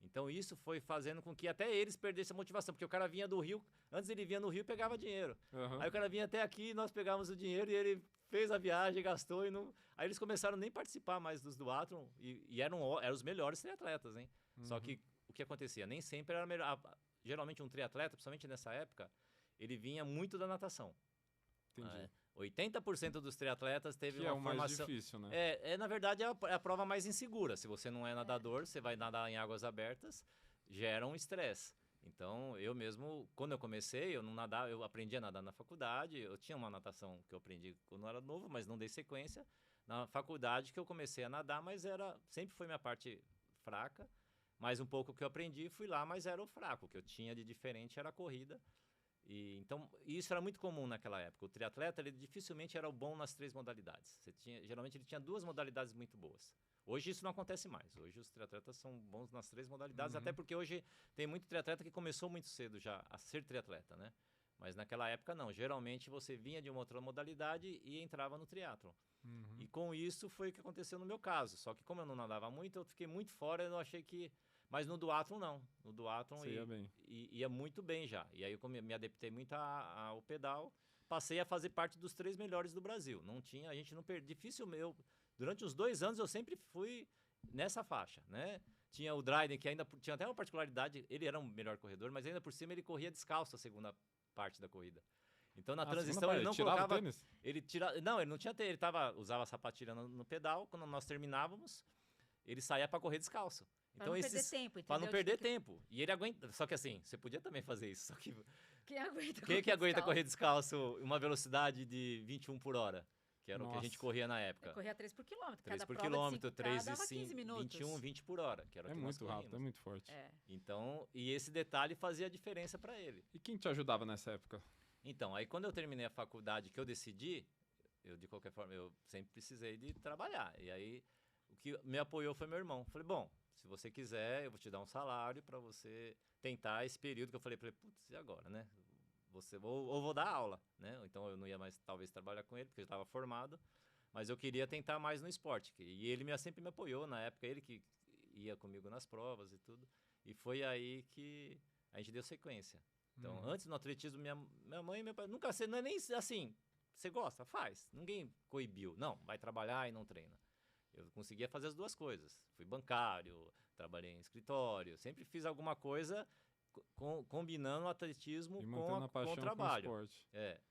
Então isso foi fazendo com que até eles perdessem a motivação, porque o cara vinha do Rio, antes ele vinha no Rio e pegava dinheiro. Aí o cara vinha até aqui, nós pegávamos o dinheiro e ele fez a viagem, gastou e não... Aí eles começaram a nem participar mais dos duatlon e eram os melhores triatletas, hein? Só que o que acontecia? Nem sempre era melhor. Geralmente um triatleta, principalmente nessa época, ele vinha muito da natação. Entendi. 80% dos triatletas teve uma formação... Que é o mais difícil, né? Na verdade, é a prova mais insegura. Se você não é nadador, você vai nadar em águas abertas, gera um estresse. Então, eu mesmo, quando eu comecei, eu não nadava, eu aprendi a nadar na faculdade, eu tinha uma natação que eu aprendi quando eu era novo, mas não dei sequência. Na faculdade que eu comecei a nadar, mas sempre foi minha parte fraca, mas um pouco que eu aprendi, fui lá, mas era o fraco. O que eu tinha de diferente era a corrida. Então, isso era muito comum naquela época. O triatleta, ele dificilmente era o bom nas 3 modalidades. Geralmente, ele tinha 2 modalidades muito boas. Hoje, isso não acontece mais. Hoje, os triatletas são bons nas 3 modalidades, até porque hoje tem muito triatleta que começou muito cedo já a ser triatleta, né? Mas naquela época, não. Geralmente, você vinha de uma outra modalidade e entrava no triatlon. E com isso, foi o que aconteceu no meu caso. Só que como eu não nadava muito, eu fiquei muito fora, eu não achei que... Mas no duatlon, não. No duatlon ia muito bem já. E aí eu me adaptei muito ao pedal. Passei a fazer parte dos 3 melhores do Brasil. A gente não perdeu. Dificilmente. Durante uns 2 anos eu sempre fui nessa faixa, né? Tinha o Dryden, que ainda tinha até uma particularidade. Ele era um melhor corredor, mas ainda por cima ele corria descalço a segunda parte da corrida. Então na transição ele não colocava... Tênis? Não, ele não tinha tênis. Ele usava a sapatilha no pedal. Quando nós terminávamos, ele saía para correr descalço. Então, pra não perder tempo, entendeu? Para não perder tempo. E ele aguenta... Só que assim, você podia também fazer isso. Só que... Quem aguenta correr descalço uma velocidade de 21 por hora? Que era o que a gente corria na época. Eu corria 3 por quilômetro. 3 Cada por prova quilômetro, de 5K 3 dava 15 minutos. 21, 20 por hora. Que era o que muito rápido, é muito forte. Então, e esse detalhe fazia a diferença para ele. E quem te ajudava nessa época? Então, aí quando eu terminei a faculdade, que eu decidi, de qualquer forma, eu sempre precisei de trabalhar. E aí, o que me apoiou foi meu irmão. Falei, bom, se você quiser, eu vou te dar um salário para você tentar esse período. Que eu falei, putz, e agora, né? Ou vou dar aula, né? Então, eu não ia mais, talvez, trabalhar com ele, porque eu estava formado. Mas eu queria tentar mais no esporte. E ele sempre me apoiou na época, ele que ia comigo nas provas e tudo. E foi aí que a gente deu sequência. Então, antes no atletismo, minha mãe e meu pai nunca... Não é nem assim, você gosta? Faz. Ninguém coibiu. Não, vai trabalhar e não treina. Eu conseguia fazer as 2 coisas. Fui bancário, trabalhei em escritório. Sempre fiz alguma coisa combinando o atletismo com o trabalho.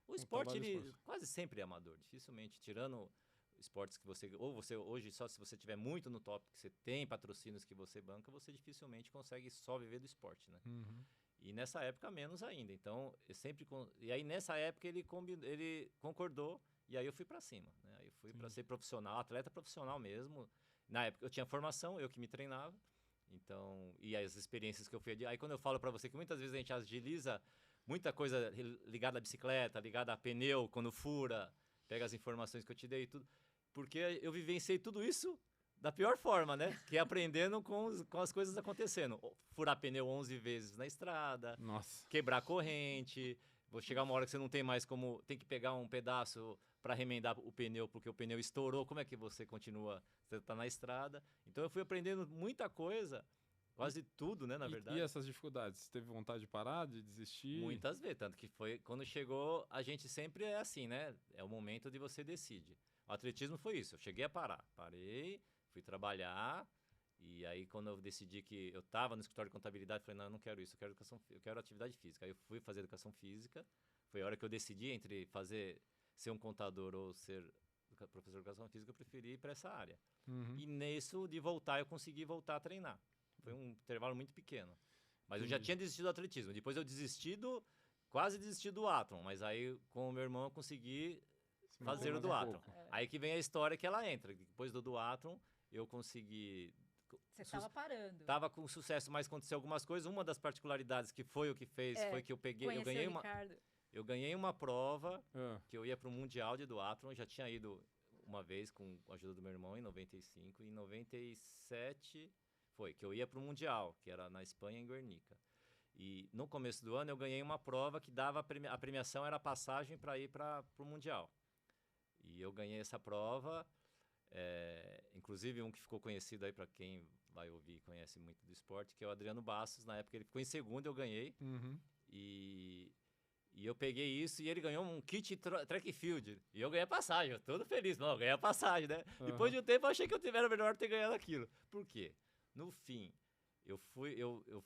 O esporte, ele quase sempre é amador. Dificilmente, tirando esportes que você... Ou você hoje, só se você tiver muito no top, que você tem patrocínios que você banca, você dificilmente consegue só viver do esporte, né? E nessa época, menos ainda. Então, E aí, nessa época, ele concordou. E aí, eu fui para cima. Né? Aí, eu fui para ser profissional, atleta profissional mesmo. Na época, eu tinha formação, eu que me treinava. Então, e as experiências que eu fui... Aí, quando eu falo para você que muitas vezes a gente agiliza muita coisa ligada à bicicleta, ligada a pneu, quando fura, pega as informações que eu te dei e tudo. Porque eu vivenciei tudo isso da pior forma, né? Que é aprendendo com as coisas acontecendo. Furar pneu 11 vezes na estrada, Nossa. quebrar corrente, vou chegar uma hora que você não tem mais como, tem que pegar um pedaço para remendar o pneu, porque o pneu estourou, como é que você continua, você tá na estrada. Então eu fui aprendendo muita coisa, quase tudo, né, na verdade. E essas dificuldades? Você teve vontade de parar, de desistir? Muitas vezes, tanto que foi, quando chegou, a gente sempre é assim, né, é o momento de você decide. O atletismo foi isso, eu cheguei a parar, parei, fui trabalhar, e aí quando eu decidi que eu estava no escritório de contabilidade, falei, não, eu não quero isso, eu quero atividade física. Aí eu fui fazer educação física, foi a hora que eu decidi entre ser um contador ou ser professor de educação física, eu preferi ir para essa área. Uhum. E nisso, de voltar, eu consegui voltar a treinar. Foi um intervalo muito pequeno. Mas eu já tinha desistido do atletismo. Depois eu quase desisti do Athlon, mas aí com o meu irmão eu consegui fazer o do Athlon. Aí que vem a história que ela entra. Depois do Athlon, eu consegui... Você estava parando. Tava com sucesso, mas aconteceu algumas coisas. Uma das particularidades que foi o que fez foi que eu ganhei uma prova que eu ia para o Mundial de duatlon. Já tinha ido uma vez com a ajuda do meu irmão em 95 e em 97 foi que eu ia para o Mundial, que era na Espanha, em Guernica. E no começo do ano eu ganhei uma prova que dava a premiação era a passagem para ir para o Mundial. E eu ganhei essa prova, inclusive um que ficou conhecido aí para quem vai ouvir e conhece muito do esporte, que é o Adriano Bastos. Na época ele ficou em segundo, eu ganhei. Uhum. E eu peguei isso e ele ganhou um kit track field. E eu ganhei a passagem, eu todo feliz. Não, eu ganhei a passagem, né? Uhum. Depois de um tempo eu achei que eu tivera melhor ter ganhado aquilo. Por quê? No fim, eu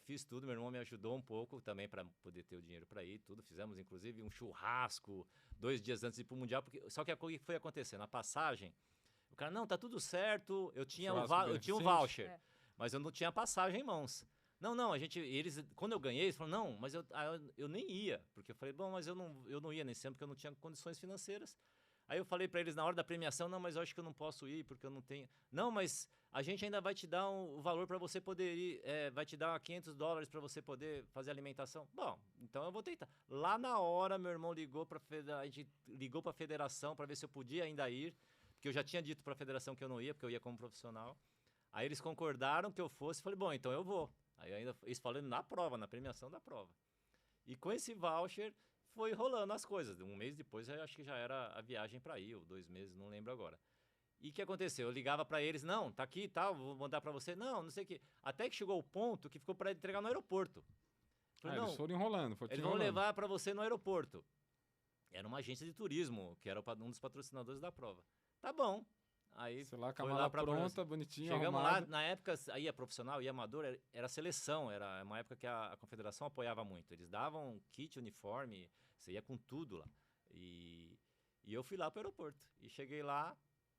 fiz tudo, meu irmão me ajudou um pouco também para poder ter o dinheiro para ir, tudo. Fizemos, inclusive, um churrasco 2 dias antes de ir pro Mundial. Só que a coisa que foi acontecendo, a passagem, o cara, não, tá tudo certo, eu tinha um voucher, mas eu não tinha passagem em mãos. Não, quando eu ganhei, eles falaram, não, mas eu nem ia, porque eu falei, bom, mas eu não ia nesse ano, porque eu não tinha condições financeiras. Aí eu falei para eles na hora da premiação, não, mas eu acho que eu não posso ir, porque eu não tenho... Não, mas a gente ainda vai te dar o valor para você poder ir, vai te dar $500 para você poder fazer alimentação. Bom, então eu vou tentar. Lá na hora, meu irmão a gente ligou para a federação para ver se eu podia ainda ir, porque eu já tinha dito para a federação que eu não ia, porque eu ia como profissional. Aí eles concordaram que eu fosse, falei, bom, então eu vou. Aí ainda eles falando na prova, na premiação da prova. E com esse voucher foi rolando as coisas. Um mês depois eu acho que já era a viagem para ir, ou 2 meses, não lembro agora. E o que aconteceu? Eu ligava para eles, não, tá aqui e tal, vou mandar para você. Não sei o quê. Até que chegou o ponto que ficou para entregar no aeroporto. Falei, não, eles foram enrolando. Eles vão levar para você no aeroporto. Era uma agência de turismo, que era um dos patrocinadores da prova. Tá bom. Aí sei lá, com a mala pronta, bonitinha, chegamos arrumada. lá, na época, aí a profissional e amador era seleção, era uma época que a confederação apoiava muito. Eles davam kit, uniforme, você ia com tudo lá. E eu fui lá pro aeroporto. E cheguei lá,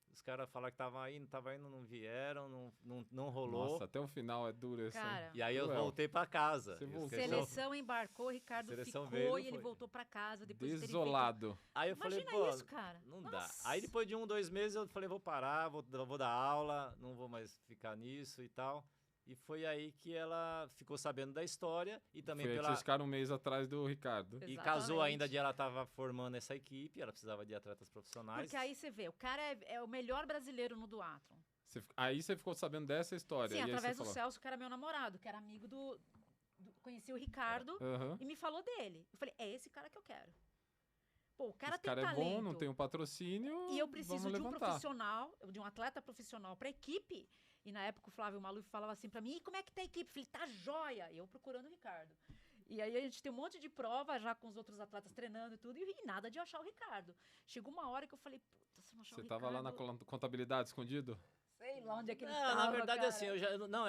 os caras falaram que tava indo, não vieram, não rolou. Nossa, até o final é duro isso. Cara, e aí eu voltei pra casa. Seleção embarcou, o Ricardo ficou e ele voltou pra casa. Depois desolado. Aí eu Imagina falei, pô, isso, cara. Não Nossa. dá. Aí depois de 1, 2 meses eu falei, vou parar, vou dar aula, não vou mais ficar nisso e tal. E foi aí que ela ficou sabendo da história e também foi aí que vocês ficaram um mês atrás do Ricardo. Exatamente. E casou ainda de ela tava formando essa equipe, ela precisava de atletas profissionais. Porque aí você vê, o cara é o melhor brasileiro no duatlon. Aí você ficou sabendo dessa história. Sim, e através do falou. Celso, que era meu namorado, que era amigo conheci o Ricardo e me falou dele. Eu falei, é esse cara que eu quero. Pô, o cara Esse tem cara talento. é bom, não tem um patrocínio. E eu preciso de um levantar. profissional, de um atleta profissional para equipe. E na época o Flávio Maluf falava assim para mim, e como é que tá a equipe? Eu falei, tá joia. E eu procurando o Ricardo. E aí a gente tem um monte de prova já com os outros atletas treinando e tudo, e nada de achar o Ricardo. Chegou uma hora que eu falei, puta, se não achar o Ricardo... Você tava lá na contabilidade escondido? Sei lá onde é que ele Não, tava, na verdade, cara. assim,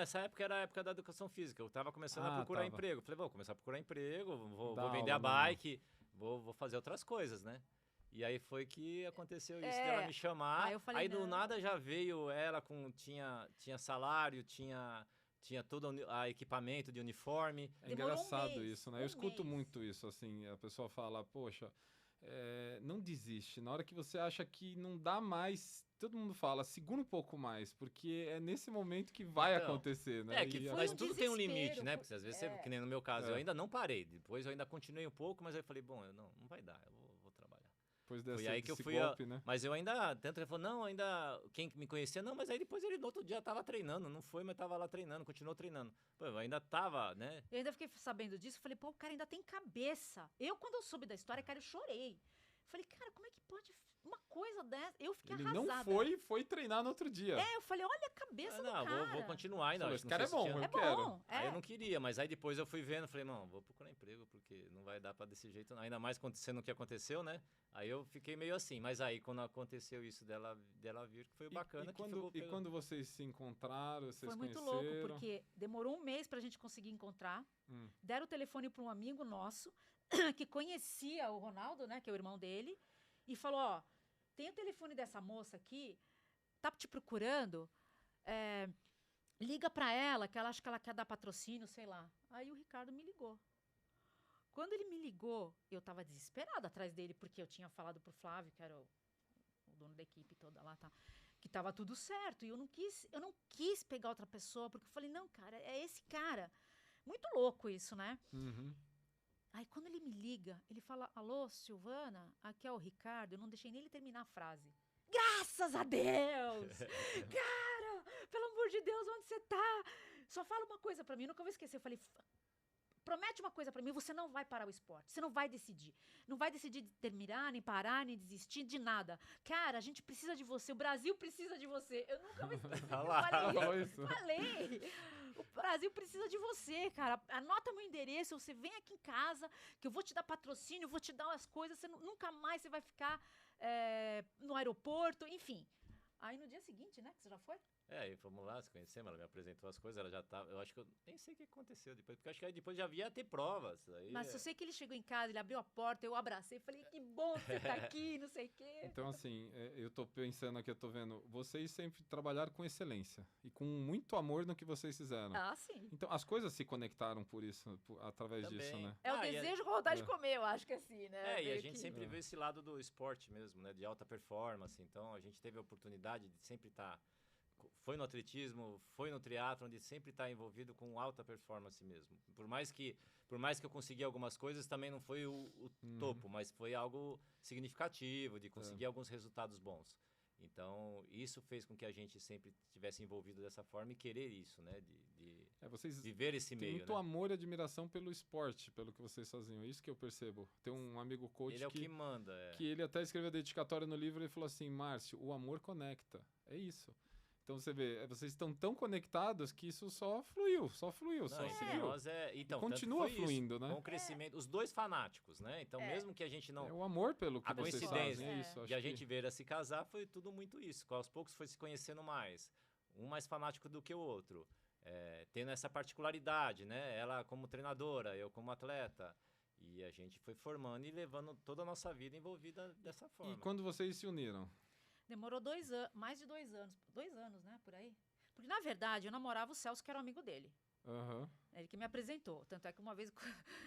essa época era a época da educação física. Eu tava começando a procurar emprego. Falei, vou começar a procurar emprego, vou vender a bike, vou fazer outras coisas, né? E aí foi que aconteceu isso, dela me chamar. Aí eu falei, aí do nada já veio ela tinha salário, tinha todo o equipamento de uniforme. É engraçado isso, né? Eu escuto muito isso, assim, a pessoa fala, poxa, não desiste. Na hora que você acha que não dá mais, todo mundo fala, segura um pouco mais, porque é nesse momento que vai Então, acontecer, né? que E Foi mas um tudo tem um limite, desespero, né? Porque às vezes, é. que nem no meu caso, eu É. ainda não parei. Depois eu ainda continuei um pouco, mas aí eu falei, bom, eu não vai dar, eu vou trabalhar. depois Foi aí que eu desse fui, golpe, né? mas eu ainda, tanto ele falou, não, ainda, quem me conhecia, não, mas aí depois ele no outro dia tava treinando, não foi, mas tava lá treinando, continuou treinando. Pô, eu ainda tava, né? Eu ainda fiquei sabendo disso, falei, pô, o cara ainda tem cabeça. Quando eu soube da história, cara, eu chorei. Falei, cara, como é que pode uma coisa dessa? Eu fiquei Ele arrasada. não foi treinar no outro dia. Eu falei, olha a cabeça do não, cara. vou continuar ainda. Falou, acho esse que não cara é sei se bom, tinha- eu É quero. bom, Aí eu não queria, mas aí depois eu fui vendo, falei, não, vou procurar emprego, porque não vai dar pra desse jeito, não. Ainda mais acontecendo o que aconteceu, né? Aí eu fiquei meio assim, mas aí quando aconteceu isso dela vir, que foi bacana, E que ficou quando vocês se encontraram, vocês Foi muito conheceram? louco, porque demorou um mês pra gente conseguir encontrar. Hum. Deram o telefone pra um amigo nosso, que conhecia o Ronaldo, né, que é o irmão dele, e falou, ó, tem o telefone dessa moça aqui, tá te procurando, liga pra ela, que ela acha que ela quer dar patrocínio, sei lá. Aí o Ricardo me ligou. Quando ele me ligou, eu tava desesperada atrás dele, porque eu tinha falado pro Flávio, que era o dono da equipe toda lá, tá? Que tava tudo certo. E eu não quis pegar outra pessoa, porque eu falei, não, cara, é esse cara. Muito louco isso, né? Uhum. Aí quando ele me liga, ele fala, alô, Silvana, aqui é o Ricardo. Eu não deixei nem ele terminar a frase. Graças a Deus! Cara, pelo amor de Deus, onde você tá? Só fala uma coisa pra mim, nunca vou esquecer. Eu falei, promete uma coisa pra mim, você não vai parar o esporte, você não vai decidir. Não vai decidir de terminar, nem parar, nem desistir de nada. Cara, a gente precisa de você, o Brasil precisa de você. Eu nunca vou esquecer que eu Olha lá. Ela falou falei. isso. Falei. O Brasil precisa de você, cara. Anota meu endereço, você vem aqui em casa, que eu vou te dar patrocínio, vou te dar as coisas, nunca mais você vai ficar no aeroporto, enfim. Aí no dia seguinte, né, que você já foi? E fomos lá, se conhecemos, ela me apresentou as coisas, ela já tava, eu acho que eu nem sei o que aconteceu depois, porque eu acho que aí depois já havia ter provas. Aí, Mas eu sei que ele chegou em casa, ele abriu a porta, eu abracei, falei, que bom que você tá aqui, não sei o quê. Então, assim, eu tô pensando aqui, eu tô vendo, vocês sempre trabalharam com excelência e com muito amor no que vocês fizeram. Ah, sim. Então, as coisas se conectaram por isso, através disso, Também. né? É o Ah, e desejo com vontade É. de comer, eu acho que é assim, né? e a Meio gente que- sempre vê esse lado do esporte mesmo, né? De alta performance. Então, a gente teve a oportunidade de sempre estar... Foi no atletismo, foi no triatlo, onde sempre está envolvido com alta performance mesmo. Por mais que eu consegui algumas coisas, também não foi o topo, mas foi algo significativo, de conseguir alguns resultados bons. Então, isso fez com que a gente sempre estivesse envolvido dessa forma e querer isso, né? De Vocês viver esse têm meio, muito né? amor e admiração pelo esporte, pelo que vocês faziam. É isso que eu percebo. Tem um amigo coach Ele é o que manda. que ele até escreveu a dedicatória no livro e falou assim, Márcio, o amor conecta. É isso. Então você vê, vocês estão tão conectados que isso só fluiu, só Não, entre seguiu. nós então, E continua tanto foi fluindo, isso, né? Com o crescimento, os dois fanáticos, né? Então, É. mesmo que a gente não... É o amor pelo que A vocês coincidência fazem, é isso. de a gente ver a se casar foi tudo muito isso. Aos poucos foi se conhecendo mais. Um mais fanático do que o outro. Tendo essa particularidade, né? Ela como treinadora, eu como atleta. E a gente foi formando e levando toda a nossa vida envolvida dessa forma. E quando vocês se uniram? Demorou 2 anos, mais de 2 anos. 2 anos, né, por aí. Porque, na verdade, eu namorava o Celso, que era um amigo dele. Aham. Ele que me apresentou. Tanto é que uma vez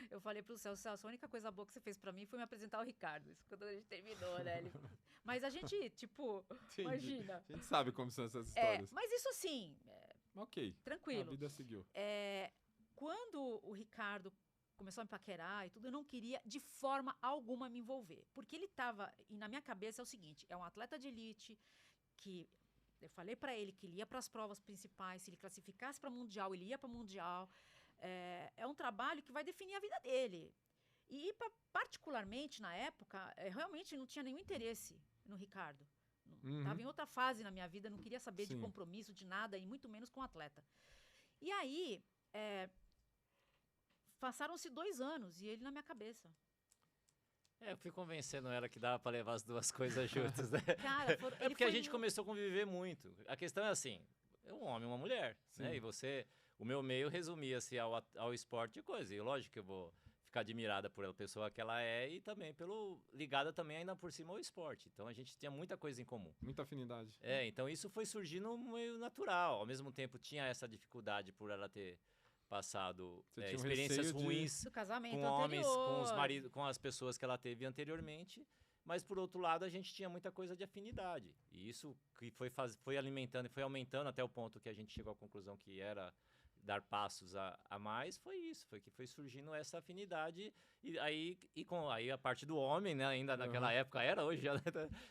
eu falei pro Celso, a única coisa boa que você fez pra mim foi me apresentar o Ricardo. Isso quando a gente terminou, né? Mas a gente, tipo, Entendi. imagina. A gente sabe como são essas histórias. Mas isso assim, Ok. A tranquilo. vida seguiu. Quando o Ricardo começou a me paquerar e tudo, eu não queria de forma alguma me envolver. Porque ele tava, e na minha cabeça é o seguinte, é um atleta de elite que eu falei pra ele que ele ia para as provas principais, se ele classificasse para mundial, ele ia para mundial. É um trabalho que vai definir a vida dele. E particularmente na época, realmente não tinha nenhum interesse no Ricardo. Estava em outra fase na minha vida, não queria saber de Sim. compromisso, de nada, e muito menos com atleta. E aí, passaram-se 2 anos e ele na minha cabeça. Eu fui convencendo ela que dava pra levar as duas coisas juntas, né? Cara, É porque a gente começou a conviver muito. A questão é assim, é um homem e uma mulher, né? Sim. E você, o meu meio resumia-se ao esporte e coisa. E lógico que eu vou ficar admirada por a pessoa que ela é e também ligada também ainda por cima ao esporte. Então a gente tinha muita coisa em comum. Muita afinidade. Então isso foi surgindo meio natural. Ao mesmo tempo tinha essa dificuldade por ela ter passado Você tinha um experiências receio de- ruins do casamento com homens, com os anterior. maridos, com as pessoas que ela teve anteriormente. mas por outro lado a gente tinha muita coisa de afinidade. E isso que foi alimentando e foi aumentando até o ponto que a gente chegou à conclusão que era dar passos a mais, foi isso, foi que foi surgindo essa afinidade, e aí a parte do homem, né, ainda naquela época era, hoje já,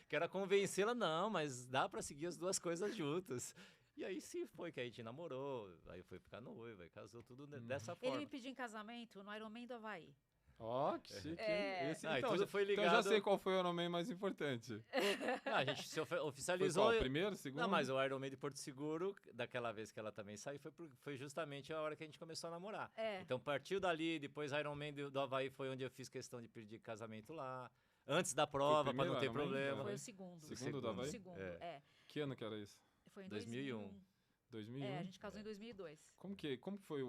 que era convencê-la, não, mas dá para seguir as duas coisas juntas. E aí sim foi que a gente namorou, aí foi ficar noiva, aí casou tudo dessa forma. Ele me pediu em casamento no Ironman do Havaí. Ó, que chique. Esse, e então, tudo foi então eu já ligado. sei qual foi o Ironman mais importante. A gente se Foi oficializou. qual? Primeiro, segundo? Não, mas o Ironman de Porto Seguro, daquela vez que ela também saiu, foi justamente a hora que a gente começou a namorar. Então partiu dali, depois Ironman do Havaí foi onde eu fiz questão de pedir casamento lá. Antes da prova, para não ter Ironman? problema. Foi o segundo. Segundo do Havaí? O segundo, Que ano que era isso? Foi em 2001. 2001? A gente casou em 2002. Como foi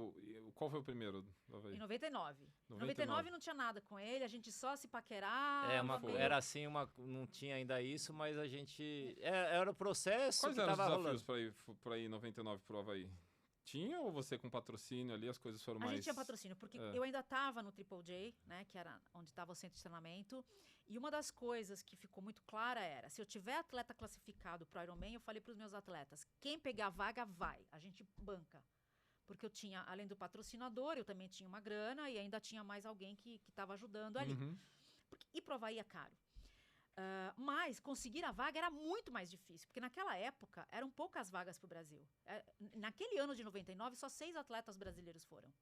qual foi o primeiro do Havaí? Em 99. Em 99 não tinha nada com ele, a gente só se paquerava. Era assim, não tinha ainda isso, mas a gente... Era o processo Quais que eram os tava desafios rolando. para ir em 99 pro Havaí? Tinha ou você com patrocínio ali, as coisas foram A mais... gente tinha patrocínio, porque eu ainda estava no Triple J, né, que era onde estava o centro de treinamento, e uma das coisas que ficou muito clara era, se eu tiver atleta classificado pro Ironman, eu falei para os meus atletas, quem pegar a vaga, vai, a gente banca. Porque eu tinha, além do patrocinador, eu também tinha uma grana e ainda tinha mais alguém que estava ajudando ali. E pro Havaí é caro. Mas conseguir a vaga era muito mais difícil, porque naquela época eram poucas vagas para o Brasil. Naquele ano de 99, só 6 atletas brasileiros foram.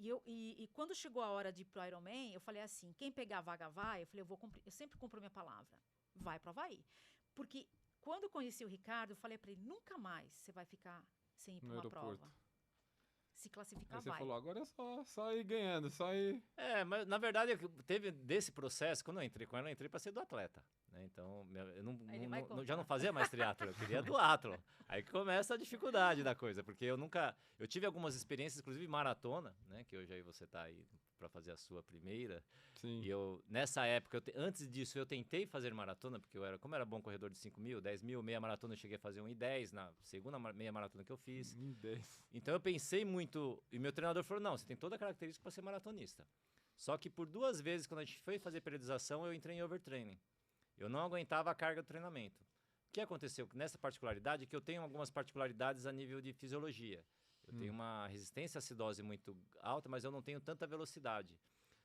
E quando chegou a hora de ir pro Ironman, eu falei assim, quem pegar a vaga vai. Eu falei, eu sempre cumpro minha palavra. Vai pro Havaí. Porque quando eu conheci o Ricardo, eu falei para ele, nunca mais você vai ficar sem ir para uma prova. Se classificar, aí você vai. falou, agora é só ir ganhando, só ir... Mas na verdade, teve desse processo, quando eu entrei com ela, eu entrei para ser do atleta. Né? Então, eu já não fazia mais triatlo, eu queria duatlo. Aí que começa a dificuldade da coisa, porque eu tive algumas experiências, inclusive maratona, né? Que hoje aí você tá aí para fazer a sua primeira. Sim. E nessa época, antes disso, eu tentei fazer maratona, porque como era bom corredor de 5.000, 10.000, meia maratona, eu cheguei a fazer 1:10 na segunda meia maratona que eu fiz. 1:10. Então eu pensei muito, e meu treinador falou, não, você tem toda a característica para ser maratonista. Só que por 2 vezes, quando a gente foi fazer periodização, eu entrei em overtraining. Eu não aguentava a carga do treinamento. O que aconteceu? Nessa particularidade, que eu tenho algumas particularidades a nível de fisiologia. Eu tenho uma resistência à acidose muito alta, mas eu não tenho tanta velocidade.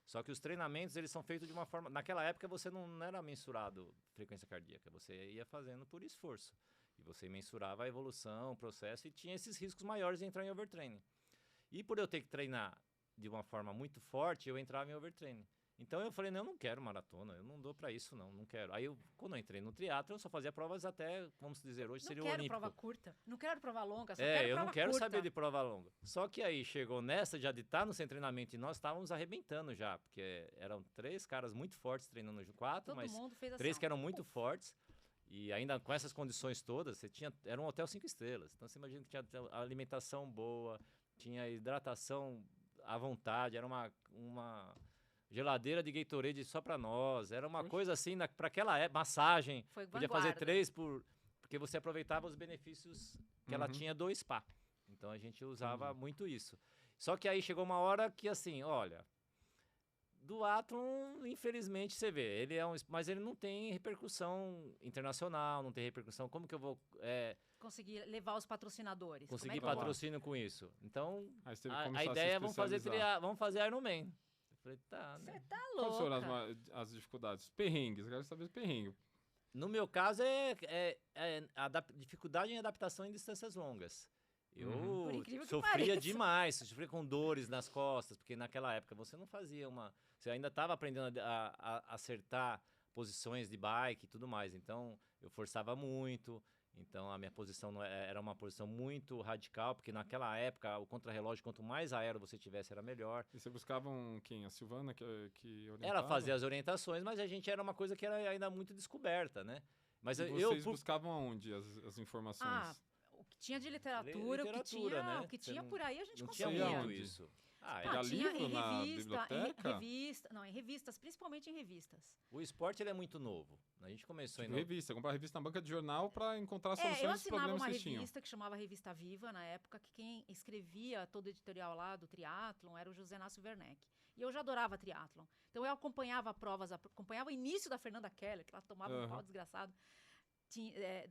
Só que os treinamentos, eles são feitos de uma forma... Naquela época, você não era mensurado frequência cardíaca. Você ia fazendo por esforço. E você mensurava a evolução, o processo, e tinha esses riscos maiores de entrar em overtraining. E por eu ter que treinar de uma forma muito forte, eu entrava em overtraining. Então eu falei, não, eu não quero maratona, eu não dou pra isso não quero. Aí quando eu entrei no triatlo, eu só fazia provas até, vamos dizer, hoje seria o olímpico. Não quero prova curta, não quero prova longa, só quero prova curta. Eu não quero saber de prova longa. Só que aí chegou nessa já de estar no sem treinamento e nós estávamos arrebentando já, porque eram 3 caras muito fortes treinando 4, Todo mas mundo fez 3 que eram muito fortes. E ainda com essas condições todas, era um hotel 5 estrelas. Então você imagina que tinha alimentação boa, tinha hidratação à vontade, era uma geladeira de Gatorade só para nós. Era uma coisa assim, para aquela época, massagem. Foi podia fazer 3 porque você aproveitava os benefícios que ela tinha do spa. Então a gente usava muito isso. Só que aí chegou uma hora que assim, olha, duatlon, infelizmente, você vê, mas ele não tem repercussão internacional, não tem repercussão. Como que eu vou conseguir levar os patrocinadores? Conseguir patrocínio com isso? Então, a ideia é vamos fazer Ironman. Eu falei, tá, né? Você tá louco. Quais foram as dificuldades? Perrengues, quero saber os perrengues. No meu caso, a dificuldade em adaptação em distâncias longas. Eu sofria demais, sofria com dores nas costas, porque naquela época você não fazia você ainda estava aprendendo a acertar posições de bike e tudo mais, então eu forçava muito, então a minha posição era uma posição muito radical, porque naquela época o contrarrelógio, quanto mais aero você tivesse, era melhor. E você buscava quem? A Silvana que orientava? Ela fazia as orientações, mas a gente era uma coisa que era ainda muito descoberta, né? Mas vocês buscavam aonde as informações? O que tinha de literatura, né? o que tinha por aí a gente não conseguia. Tinha muito isso. Era livro na biblioteca? Em revistas, principalmente em revistas. O esporte ele é muito novo. A gente começou em revista, comprar revista na banca de jornal para encontrar soluções dos problemas que tinham. Eu assinava uma revista que chamava Revista Viva, na época, que quem escrevia todo o editorial lá do triatlon era o José Nácio Werneck. E eu já adorava triatlon. Então eu acompanhava provas, acompanhava o início da Fernanda Keller, que ela tomava um pau desgraçado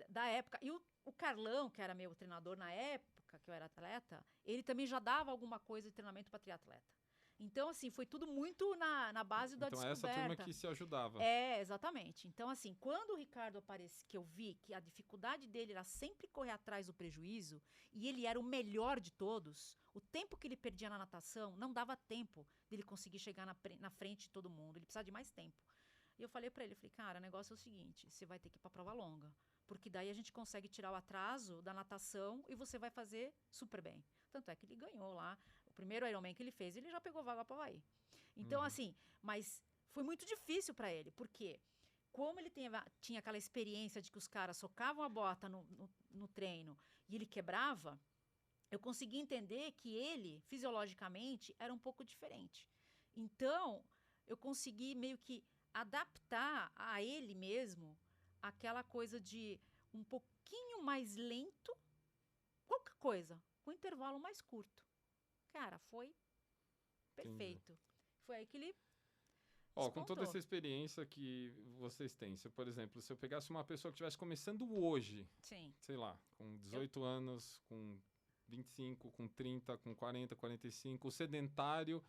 da época. E o Carlão, que era meu treinador na época, que eu era atleta, ele também já dava alguma coisa de treinamento para triatleta. Então, assim, foi tudo muito na base da descoberta. Então, essa turma que se ajudava. Exatamente. Então, assim, quando o Ricardo apareceu, que eu vi que a dificuldade dele era sempre correr atrás do prejuízo, e ele era o melhor de todos, o tempo que ele perdia na natação, não dava tempo dele conseguir chegar na frente de todo mundo. Ele precisava de mais tempo. E eu falei pra ele, cara, o negócio é o seguinte, você vai ter que ir pra prova longa. Porque daí a gente consegue tirar o atraso da natação e você vai fazer super bem. Tanto é que ele ganhou lá. O primeiro Ironman que ele fez, ele já pegou vaga para o Havaí. Então, assim, mas foi muito difícil para ele, porque como ele tinha aquela experiência de que os caras socavam a bota no treino e ele quebrava, eu consegui entender que ele, fisiologicamente, era um pouco diferente. Então, eu consegui meio que adaptar a ele mesmo aquela coisa de um pouquinho mais lento, qualquer coisa, com um intervalo mais curto. Cara, foi perfeito. Foi aí que ele com toda essa experiência que vocês têm, por exemplo, se eu pegasse uma pessoa que estivesse começando hoje, sei lá, com 18 anos, com 25, com 30, com 40, 45, sedentário,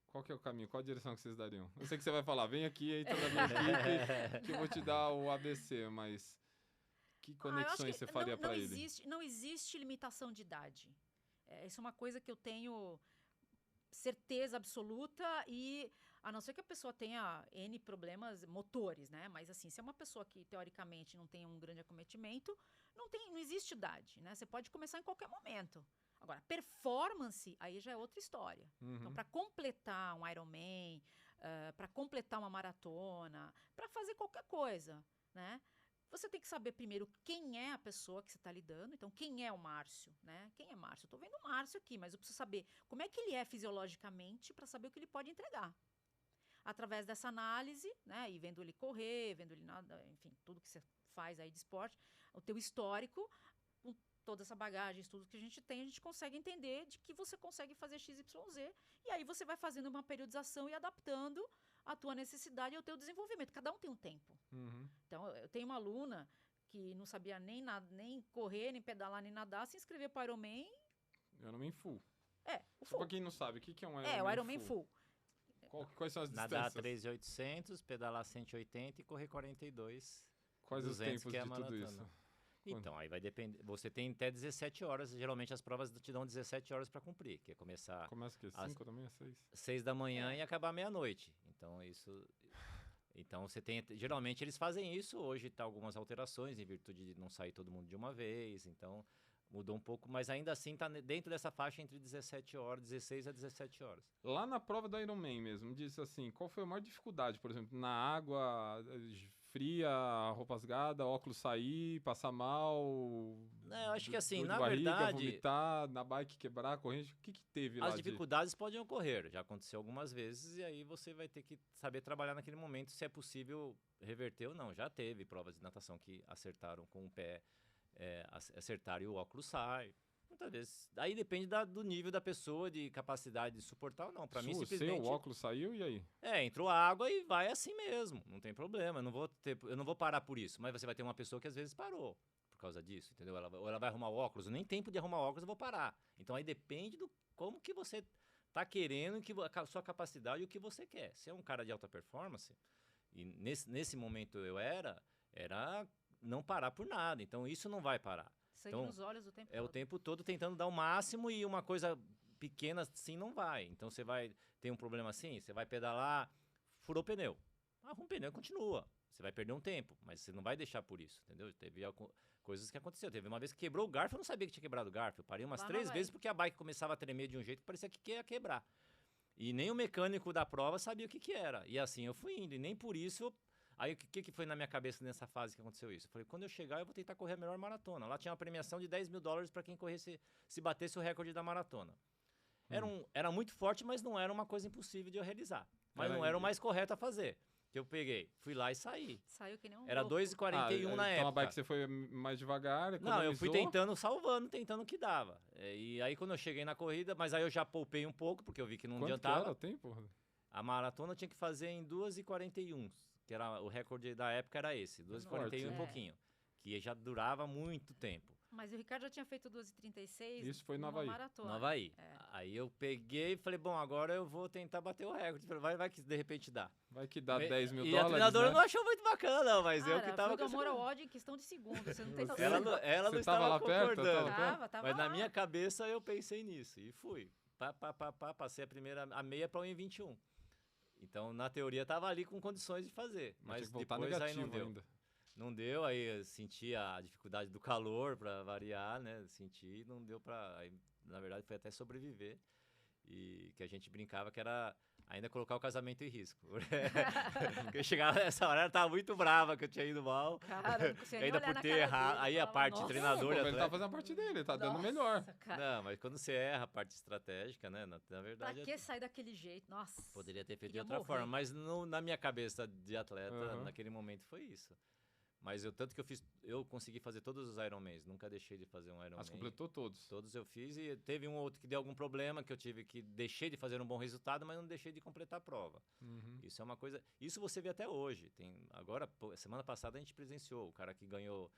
qual que é o caminho? Qual a direção que vocês dariam? Eu sei que você vai falar, vem aqui, entra na minha equipe, que eu vou te dar o ABC, mas que conexões você faria para ele? Não existe limitação de idade. Isso é uma coisa que eu tenho certeza absoluta e a não ser que a pessoa tenha N problemas motores, né? Mas assim, se é uma pessoa que teoricamente não tem um grande acometimento, não existe idade, né? Você pode começar em qualquer momento. Agora, performance, aí já é outra história. Então, para completar um Ironman, para completar uma maratona, para fazer qualquer coisa, né? Você tem que saber primeiro quem é a pessoa que você está lidando. Então, quem é o Márcio, né? Quem é Márcio? Eu estou vendo o Márcio aqui, mas eu preciso saber como é que ele é fisiologicamente para saber o que ele pode entregar. Através dessa análise, né? E vendo ele correr, vendo ele nada, enfim, tudo que você faz aí de esporte, o teu histórico, com toda essa bagagem, estudos que a gente tem, a gente consegue entender de que você consegue fazer XYZ. E aí você vai fazendo uma periodização e adaptando a tua necessidade e o teu desenvolvimento. Cada um tem um tempo. Então, eu tenho uma aluna que não sabia nem correr, nem pedalar, nem nadar, se inscreveu para o Ironman. Ironman Full. O Full. Para quem não sabe, o que é um Ironman o Ironman Full. Quais são as distâncias? Nadar 3.800, pedalar 180 e correr 42. Quais os tempos de tudo isso? Então, aí vai depender. Você tem até 17 horas. Geralmente as provas te dão 17 horas para cumprir, que é começar. Começa o quê? 5 da manhã, 6? 6 da manhã e acabar meia-noite. Então, Então, você tem. Geralmente eles fazem isso. Hoje tá algumas alterações, em virtude de não sair todo mundo de uma vez. Então, mudou um pouco, mas ainda assim tá dentro dessa faixa entre 17 horas, 16 a 17 horas. Lá na prova da Ironman mesmo, disse assim, qual foi a maior dificuldade, por exemplo, na água fria, roupa rasgada, óculos sair, passar mal? Eu acho que assim, na barriga, verdade... vomitar, na bike quebrar, corrente, o que teve lá? As dificuldades podem ocorrer, já aconteceu algumas vezes, e aí você vai ter que saber trabalhar naquele momento se é possível reverter ou não. Já teve provas de natação que acertaram com o pé, acertaram e o óculos sai. Muitas vezes. Aí depende do nível da pessoa, de capacidade de suportar ou não. Para mim, simplesmente... O óculos saiu e aí? Entrou água e vai assim mesmo. Não tem problema. Eu não vou parar por isso. Mas você vai ter uma pessoa que às vezes parou por causa disso, entendeu? Ou ela vai arrumar o óculos. Nem tempo de arrumar o óculos eu vou parar. Então aí depende do como que você tá querendo, a sua capacidade e o que você quer. Se é um cara de alta performance, e nesse momento eu era não parar por nada. Então isso não vai parar. Sangue nos olhos o tempo todo. O tempo todo tentando dar o máximo e uma coisa pequena assim não vai. Então você vai ter um problema assim, você vai pedalar, furou o pneu. Arruma o pneu e continua. Você vai perder um tempo, mas você não vai deixar por isso, entendeu? Teve coisas que aconteceram. Teve uma vez que quebrou o garfo, eu não sabia que tinha quebrado o garfo. Eu parei umas 3 vezes porque a bike começava a tremer de um jeito que parecia que ia quebrar. E nem o mecânico da prova sabia o que era. E assim eu fui indo, e nem por isso... Aí o que foi na minha cabeça nessa fase que aconteceu isso? Eu falei, quando eu chegar eu vou tentar correr a melhor maratona. Lá tinha uma premiação de $10.000 para quem corresse, se batesse o recorde da maratona. Era muito forte, mas não era uma coisa impossível de eu realizar. Mas não era o mais correto a fazer. que eu peguei? Fui lá e saí. Saiu que nem um Era louco. 2,41 na Então a época. bike você foi mais devagar, Não, eu fui economizou. tentando, salvando, tentando o que dava. E aí quando eu cheguei na corrida, mas aí eu já poupei um pouco, porque eu vi que não Quanto que adiantava. era o tempo? A maratona eu tinha que fazer em 2,41, que era o recorde da época era esse, 2,41 e É. pouquinho, que já durava muito tempo. Mas o Ricardo já tinha feito 2h36 Isso foi no numa Havaí. maratona. No Havaí. É. Aí eu peguei e falei, bom, agora eu vou tentar bater o recorde. Vai que de repente dá. Vai que dá Me- 10 mil e dólares, a treinadora né? não achou muito bacana, não, mas eu que Cara, tava foi do com essa- amor ao ódio em questão de segundos. Você não tem Você- noção. Ela não Você tava estava lá perto? concordando. Tava Mas na lá. minha cabeça eu pensei nisso e fui. Passei a meia para 1,21. Então, na teoria, tava ali com condições de fazer. Mas tinha Mas que voltar depois aí negativo não deu. ainda. Não deu, aí eu senti a dificuldade do calor para variar, né? Senti, não deu para. Na verdade, foi até sobreviver. E que a gente brincava que era ainda colocar o casamento em risco. Porque eu chegava nessa hora, ela tava muito brava que eu tinha ido mal. Cara, não conseguia nem Ainda olhar por na ter cara errado. dele, Aí a falava, parte "Nossa". treinador e Pô, ele atleta. tá fazendo a parte dele, ele tá dando o Nossa, melhor. cara. Não, mas quando você erra a parte estratégica, né? Na Pra verdade, que sair daquele jeito? Nossa. poderia ter feito de Queria outra morrer. forma, mas na minha cabeça de atleta, Aham. naquele momento foi isso. Mas tanto que eu consegui fazer todos os Ironmans, nunca deixei de fazer um Ironman. Mas completou todos. Todos eu fiz e teve um ou outro que deu algum problema, que eu tive que deixei de fazer um bom resultado, mas não deixei de completar a prova. Uhum. Isso é uma coisa, isso você vê até hoje. Agora, semana passada a gente presenciou o cara que ganhou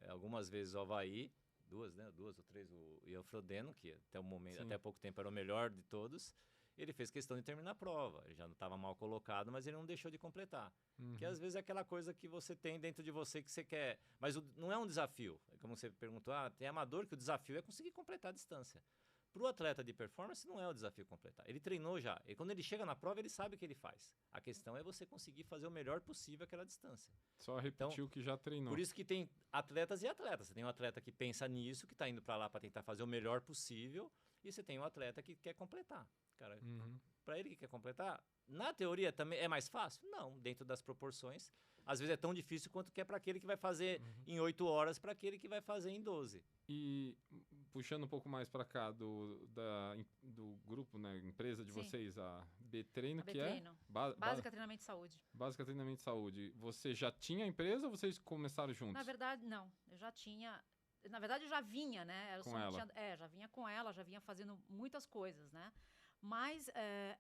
algumas vezes o Havaí, duas ou três, o Ian Frodeno, que até o momento, Sim. até pouco tempo era o melhor de todos. Ele fez questão de terminar a prova. Ele já não estava mal colocado, mas ele não deixou de completar. Uhum. Que às vezes é aquela coisa que você tem dentro de você que você quer. Mas não é um desafio. É como você perguntou, tem amador que o desafio é conseguir completar a distância. Para o atleta de performance, não é o desafio completar. Ele treinou já. E quando ele chega na prova, ele sabe o que ele faz. A questão é você conseguir fazer o melhor possível aquela distância. Só repetir o que já treinou. Por isso que tem atletas e atletas. Você tem um atleta que pensa nisso, que está indo para lá para tentar fazer o melhor possível. E você tem um atleta que quer completar. Cara, Uhum. para ele que quer completar, na teoria também é mais fácil? Não, dentro das proporções. Às vezes é tão difícil quanto que é para aquele que vai fazer em 8 horas, para aquele que vai fazer em 12. E puxando um pouco mais para cá do grupo, né, empresa de Sim. vocês, a B-Treino, A que B-Treino. é Básica Treinamento de Saúde. Básica Treinamento de Saúde. Você já tinha a empresa ou vocês começaram juntos? Na verdade, não. Eu já tinha. Na verdade, eu já vinha, né? Eu Com só não ela. já vinha com ela, já vinha fazendo muitas coisas, né? Mas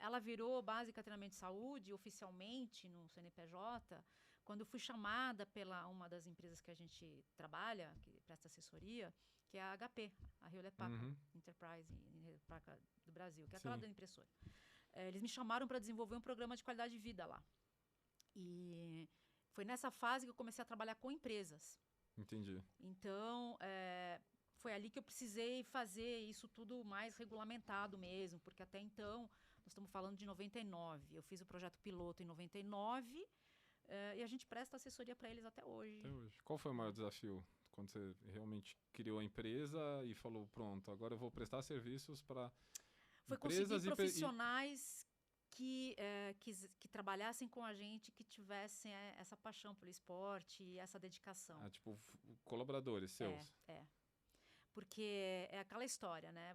ela virou Básica Treinamento de Saúde oficialmente no CNPJ quando eu fui chamada pela uma das empresas que a gente trabalha, que presta assessoria, que é a HP, a Hewlett Packard Uhum. Enterprise Packard do Brasil, que é aquela Sim. da impressora. Eles me chamaram para desenvolver um programa de qualidade de vida lá. E foi nessa fase que eu comecei a trabalhar com empresas. Entendi. Então, foi ali que eu precisei fazer isso tudo mais regulamentado mesmo, porque até então, nós estamos falando de 99. Eu fiz o projeto piloto em 99 e a gente presta assessoria para eles até hoje. Até hoje. Qual foi o maior desafio quando você realmente criou a empresa e falou, pronto, agora eu vou prestar serviços para Foi empresas conseguir profissionais que trabalhassem com a gente, que tivessem essa paixão pelo esporte e essa dedicação. Colaboradores seus. Porque é aquela história, né?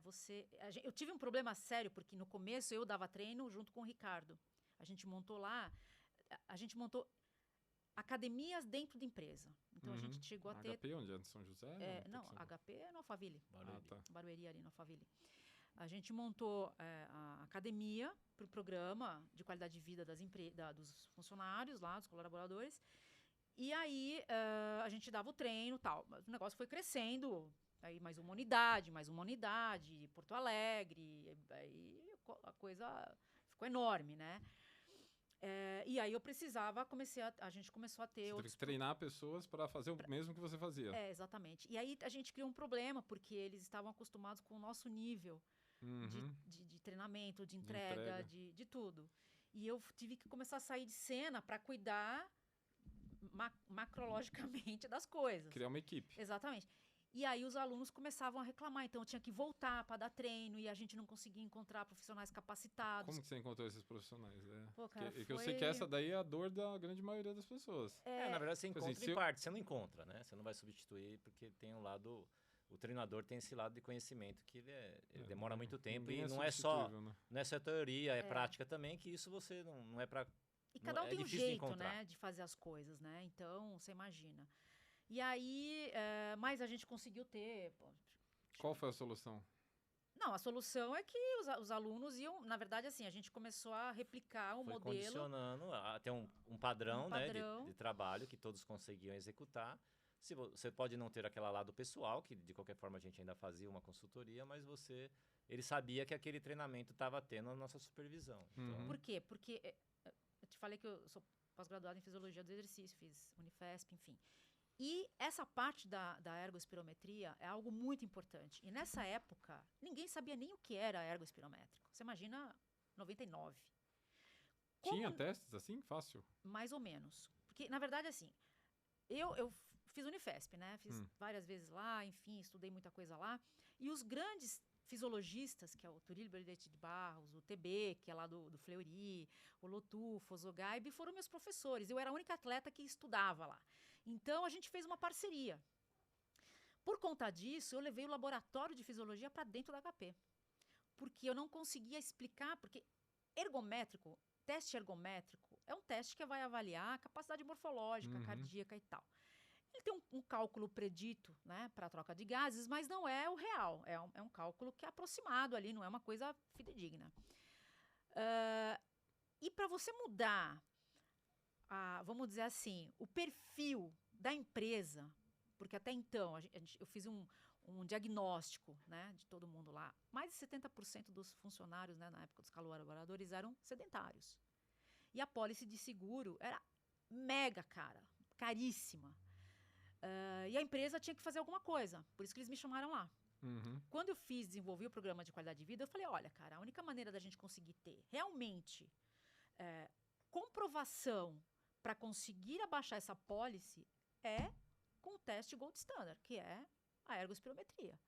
Eu tive um problema sério, porque no começo eu dava treino junto com o Ricardo. A gente montou academias dentro da empresa. Então a gente chegou a ter... HP, onde é? Em São José? Não, HP é no Alphaville. Tá. Barueri ali no Alphaville. A gente montou a academia para o programa de qualidade de vida dos funcionários lá, dos colaboradores. E aí a gente dava o treino e tal. Mas o negócio foi crescendo. Aí mais uma unidade, Porto Alegre. Aí a coisa ficou enorme, né? E aí eu precisava, a gente começou a ter Você teve que treinar pessoas para fazer o mesmo que você fazia. Exatamente. E aí a gente criou um problema, porque eles estavam acostumados com o nosso nível de treinamento, de entrega, de tudo. E eu tive que começar a sair de cena para cuidar macrologicamente das coisas. Criar uma equipe. Exatamente. E aí os alunos começavam a reclamar, então eu tinha que voltar para dar treino e a gente não conseguia encontrar profissionais capacitados. Como que você encontrou esses profissionais? Pô, cara, eu sei que essa daí é a dor da grande maioria das pessoas. Na verdade você encontra assim, em parte, você não encontra, né? Você não vai substituir porque tem um lado... O treinador tem esse lado de conhecimento que ele demora muito tempo e não é só teoria, é prática também, que isso você não é para E cada um é tem um difícil de jeito, encontrar. né, de fazer as coisas, né? Então, você imagina. E aí, mas a gente conseguiu ter. Pô, Qual foi a solução? não, a solução é que os alunos iam, na verdade, assim, a gente começou a replicar um Foi modelo, condicionando a ter um padrão, né, padrão. de trabalho que todos conseguiam executar. Se você pode não ter aquele lado pessoal, que de qualquer forma a gente ainda fazia uma consultoria, mas ele sabia que aquele treinamento estava tendo a nossa supervisão. Então, Uhum. Por quê? Porque eu te falei que eu sou pós-graduada em Fisiologia do Exercício, fiz Unifesp, enfim. E essa parte da ergoespirometria é algo muito importante. E nessa época, ninguém sabia nem o que era ergoespirométrico. Você imagina 99. Tinha testes assim? Fácil? Mais ou menos. Porque, na verdade, assim, eu fiz Unifesp, né? Fiz várias vezes lá, enfim, estudei muita coisa lá. E os grandes fisiologistas, que é o Turílio Benedetti de Barros, o TB, que é lá do Fleury, o Lotufo, o Zogaib, foram meus professores. Eu era a única atleta que estudava lá. Então, a gente fez uma parceria. Por conta disso, eu levei o laboratório de fisiologia para dentro da HP. Porque eu não conseguia explicar, porque ergométrico, teste ergométrico, é um teste que vai avaliar a capacidade morfológica, cardíaca e tal. Ele tem um cálculo predito, né, para a troca de gases, mas não é o real. É um cálculo que é aproximado ali, não é uma coisa fidedigna. E para você mudar, vamos dizer assim, o perfil da empresa, porque até então eu fiz um diagnóstico, né, de todo mundo lá. Mais de 70% dos funcionários, né, na época dos colaboradores eram sedentários. E a pólice de seguro era mega cara, caríssima. E a empresa tinha que fazer alguma coisa, por isso que eles me chamaram lá. Quando eu desenvolvi o programa de qualidade de vida, eu falei, olha, cara, a única maneira da gente conseguir ter realmente comprovação para conseguir abaixar essa pólice é com o teste Gold Standard, que é a ergoespirometria.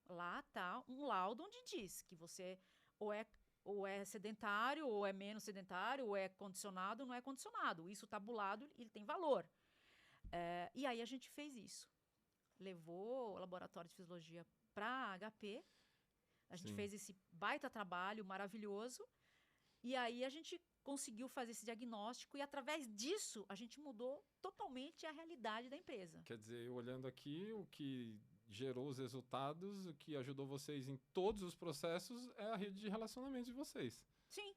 Lá está um laudo onde diz que você ou é sedentário, ou é menos sedentário, ou é condicionado, ou não é condicionado. Isso tabulado, ele tem valor. E aí a gente fez isso. Levou o laboratório de fisiologia para a HP. A gente fez esse baita trabalho maravilhoso. E aí a gente conseguiu fazer esse diagnóstico e através disso a gente mudou totalmente a realidade da empresa. Quer dizer, olhando aqui, o que gerou os resultados, o que ajudou vocês em todos os processos é a rede de relacionamentos de vocês. Sim.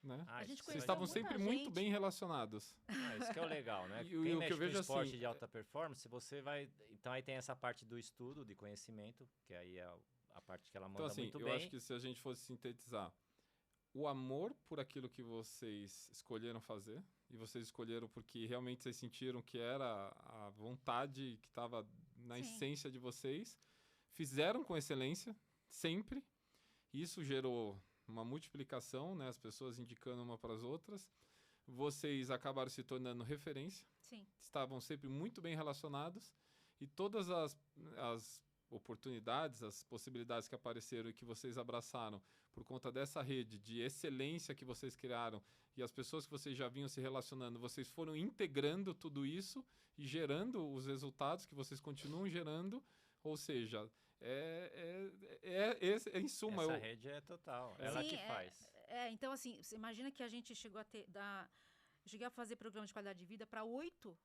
Né? A gente Vocês estavam sempre muito bem relacionados. Isso que é o legal, né? E Quem o mexe que eu vejo com esporte assim, de alta performance, você vai... Então aí tem essa parte do estudo, de conhecimento, que aí é a parte que ela manda então, assim, muito eu bem. acho que se a gente fosse sintetizar, o amor por aquilo que vocês escolheram fazer, e vocês escolheram porque realmente vocês sentiram que era a vontade que estava na essência de vocês, fizeram com excelência, sempre. Isso gerou uma multiplicação, né? As pessoas indicando uma para as outras. Vocês acabaram se tornando referência. Sim. Estavam sempre muito bem relacionados. E todas as oportunidades, as possibilidades que apareceram e que vocês abraçaram por conta dessa rede de excelência que vocês criaram e as pessoas que vocês já vinham se relacionando, vocês foram integrando tudo isso e gerando os resultados que vocês continuam gerando. Ou seja, em suma... Essa rede é total, ela que faz. Então, assim, você imagina que a gente chegou a cheguei a fazer programa de qualidade de vida para 8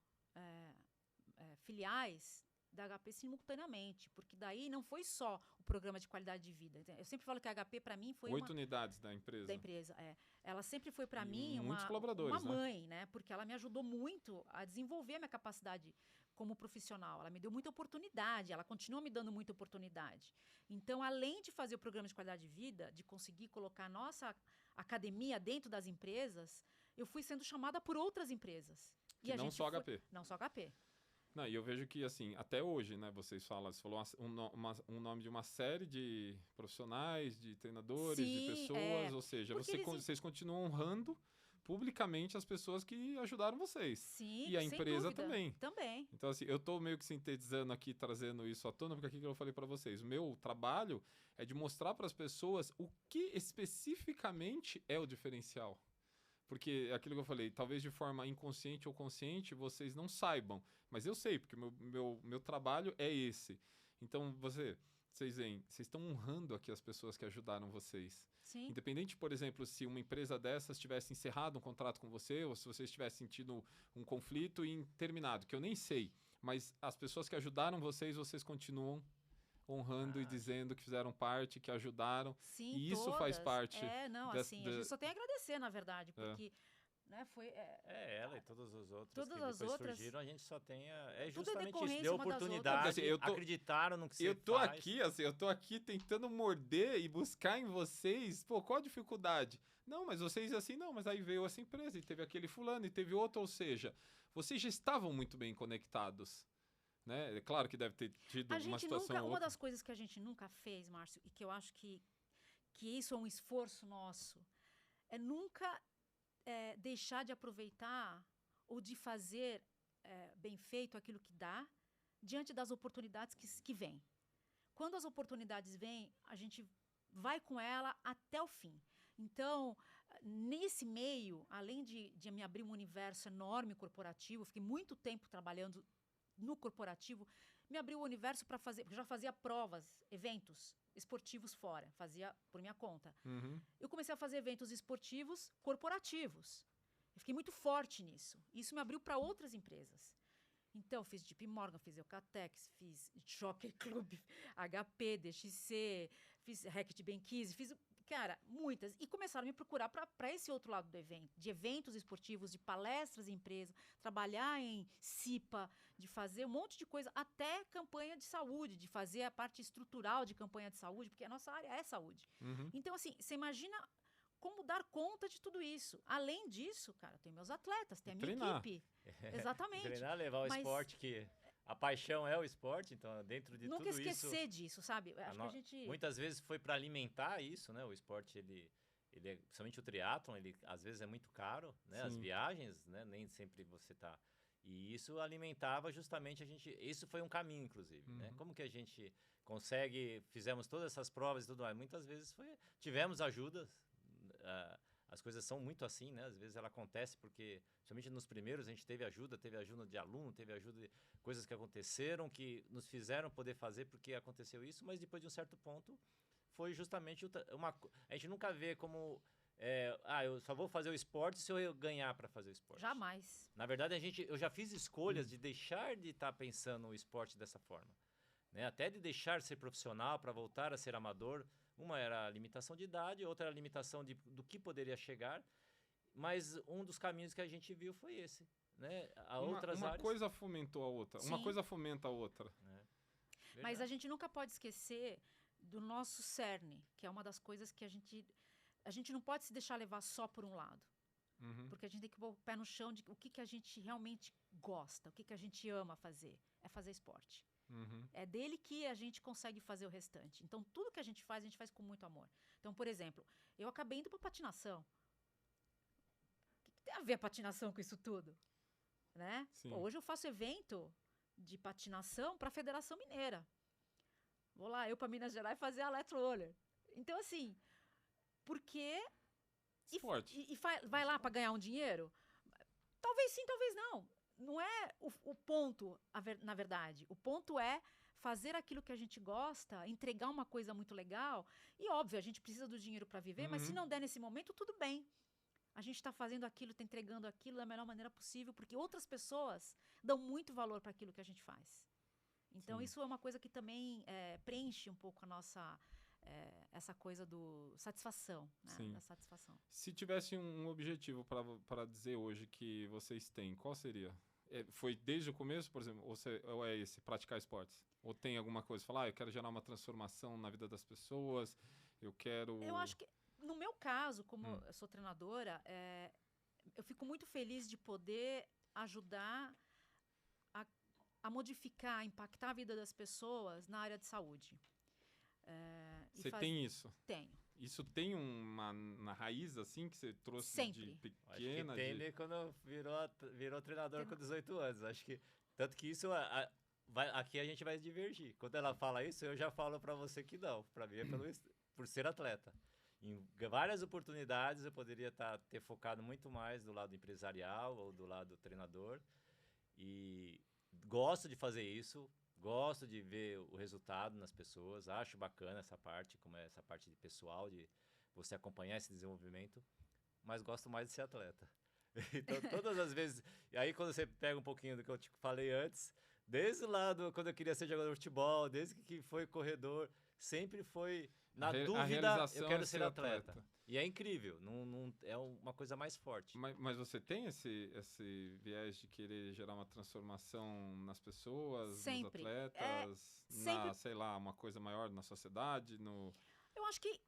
filiais da HP simultaneamente, porque daí não foi só o programa de qualidade de vida. Eu sempre falo que a HP, para mim, foi 8 unidades da empresa. Ela sempre foi para mim muitos colaboradores, uma mãe, né? Porque ela me ajudou muito a desenvolver a minha capacidade como profissional. Ela me deu muita oportunidade, ela continua me dando muita oportunidade. Então, além de fazer o programa de qualidade de vida, de conseguir colocar a nossa academia dentro das empresas, eu fui sendo chamada por outras empresas. Não só HP. Não só HP. Não, e eu vejo que, assim, até hoje, né, você falou um nome de uma série de profissionais, de treinadores, de pessoas, ou seja, vocês continuam honrando publicamente as pessoas que ajudaram vocês. Sim, e a empresa também. Então, assim, eu estou meio que sintetizando aqui, trazendo isso à tona, porque aqui que eu falei para vocês, o meu trabalho é de mostrar para as pessoas o que especificamente é o diferencial. Porque aquilo que eu falei, talvez de forma inconsciente ou consciente, vocês não saibam. Mas eu sei, porque o meu trabalho é esse. Então, vocês veem, vocês estão honrando aqui as pessoas que ajudaram vocês. Sim. Independente, por exemplo, se uma empresa dessas tivesse encerrado um contrato com você, ou se vocês tivessem tido um conflito e terminado, que eu nem sei, mas as pessoas que ajudaram vocês, vocês continuam honrando e dizendo que fizeram parte, que ajudaram. Sim, E isso faz todas. parte Não, assim, a gente só tem a agradecer, na verdade, porque né, foi... Ela e todos os outros Todas que as depois outras- surgiram, a gente só tem Tudo é justamente isso, decorrência deu uma das outras. oportunidade, Assim, eu tô- acreditaram no que você Eu tô faz. aqui, assim, eu tô aqui tentando morder e buscar em vocês, pô, qual a dificuldade? Não, mas vocês assim, não, mas aí veio essa empresa e teve aquele fulano e teve outro, ou seja, vocês já estavam muito bem conectados, né? É claro que deve ter tido A uma gente situação nunca, ou uma outra. das coisas que a gente nunca fez, Márcio, e que eu acho que isso é um esforço nosso, é nunca deixar de aproveitar ou de fazer bem feito aquilo que dá diante das oportunidades que vêm. Quando as oportunidades vêm, a gente vai com ela até o fim. Então, nesse meio, além de me abrir um universo enorme corporativo, fiquei muito tempo trabalhando no corporativo, me abriu o universo para fazer, porque eu já fazia provas, eventos esportivos fora, fazia por minha conta. Uhum. Eu comecei a fazer eventos esportivos corporativos. Eu fiquei muito forte nisso. Isso me abriu para outras empresas. Então, fiz JP Morgan, fiz Eucatex, fiz Jockey Club, HP, DXC, fiz Hackett Benkize, fiz, cara, muitas. E começaram a me procurar para esse outro lado do evento, de eventos esportivos, de palestras em empresa, trabalhar em CIPA, de fazer um monte de coisa, até campanha de saúde, de fazer a parte estrutural de campanha de saúde, porque a nossa área é saúde. Uhum. Então, assim, você imagina como dar conta de tudo isso. Além disso, cara, tem meus atletas, tem a minha Treinar. equipe. Exatamente. Treinar, levar o Mas- esporte, que a paixão é o esporte, então dentro de Nunca tudo isso... esquecer disso, sabe? Eu acho que a gente... Muitas vezes foi para alimentar isso, né? O esporte, ele é, principalmente o triatlon, ele às vezes é muito caro, né? As Sim. viagens, né? Nem sempre você tá... E isso alimentava justamente a gente... Isso foi um caminho, inclusive, né? Uhum. Como que a gente consegue... Fizemos todas essas provas e tudo mais. Muitas vezes tivemos ajudas. As coisas são muito assim, né? Às vezes ela acontece porque, principalmente nos primeiros, a gente teve ajuda de aluno, teve ajuda de coisas que aconteceram, que nos fizeram poder fazer porque aconteceu isso, mas depois de um certo ponto, foi justamente a gente nunca vê como... eu só vou fazer o esporte se eu ganhar para fazer o esporte. Jamais. Na verdade, eu já fiz escolhas de deixar de estar pensando o esporte dessa forma, né? Até de deixar de ser profissional para voltar a ser amador. Uma era a limitação de idade, outra era a limitação do que poderia chegar. Mas um dos caminhos que a gente viu foi esse, né? Outras Uma áreas, coisa fomentou a outra. Uma Sim. coisa fomenta a outra. né? Mas Verdade. a gente nunca pode esquecer do nosso cerne, que é uma das coisas que a gente não pode se deixar levar só por um lado. Uhum. Porque a gente tem que pôr o pé no chão de o que a gente realmente gosta, o que a gente ama fazer. É fazer esporte. Uhum. É dele que a gente consegue fazer o restante. Então, tudo que a gente faz com muito amor. Então, por exemplo, eu acabei indo para patinação. O que tem a ver a patinação com isso tudo? Né? Sim. Pô, hoje eu faço evento de patinação para a Federação Mineira. Vou lá, eu para Minas Gerais fazer a Electro Roller. Então, assim, porque... Esporte. Vai lá para ganhar um dinheiro? Talvez sim, talvez não. Não é o ponto, na verdade. O ponto é fazer aquilo que a gente gosta, entregar uma coisa muito legal. E, óbvio, a gente precisa do dinheiro para viver, mas se Uhum. não der nesse momento, tudo bem. A gente está fazendo aquilo, está entregando aquilo da melhor maneira possível, porque outras pessoas dão muito valor para aquilo que a gente faz. Então, Sim. isso é uma coisa que também preenche um pouco a nossa... essa coisa do satisfação, né? Sim. Da satisfação. Se tivesse um objetivo para dizer hoje que vocês têm, qual seria? Foi desde o começo, por exemplo, ou é esse, praticar esportes? Ou tem alguma coisa, falar, eu quero gerar uma transformação na vida das pessoas, eu quero... Eu acho que, no meu caso, como Hum. eu sou treinadora, eu fico muito feliz de poder ajudar a modificar, a impactar a vida das pessoas na área de saúde. Você tem isso? Tenho. Isso tem na raiz, assim, que você trouxe Sempre. de Acho que pequena? tem ele quando virou treinador com 18 anos. Acho que tanto que isso aqui a gente vai divergir. Quando ela fala isso, eu já falo para você que não. Para mim é por ser atleta. Em várias oportunidades eu poderia ter focado muito mais do lado empresarial ou do lado treinador. E gosto de fazer isso, gosto de ver o resultado nas pessoas, acho bacana essa parte, como é essa parte de pessoal, de você acompanhar esse desenvolvimento, mas gosto mais de ser atleta. Então, todas as vezes... E aí, quando você pega um pouquinho do que eu te falei antes, desde o lado, quando eu queria ser jogador de futebol, desde que foi corredor, sempre foi, na dúvida, eu quero ser atleta. E é incrível, é uma coisa mais forte. Mas você tem esse viés de querer gerar uma transformação nas pessoas, Sempre. nos atletas, sempre. sei lá, uma coisa maior na sociedade, Eu acho que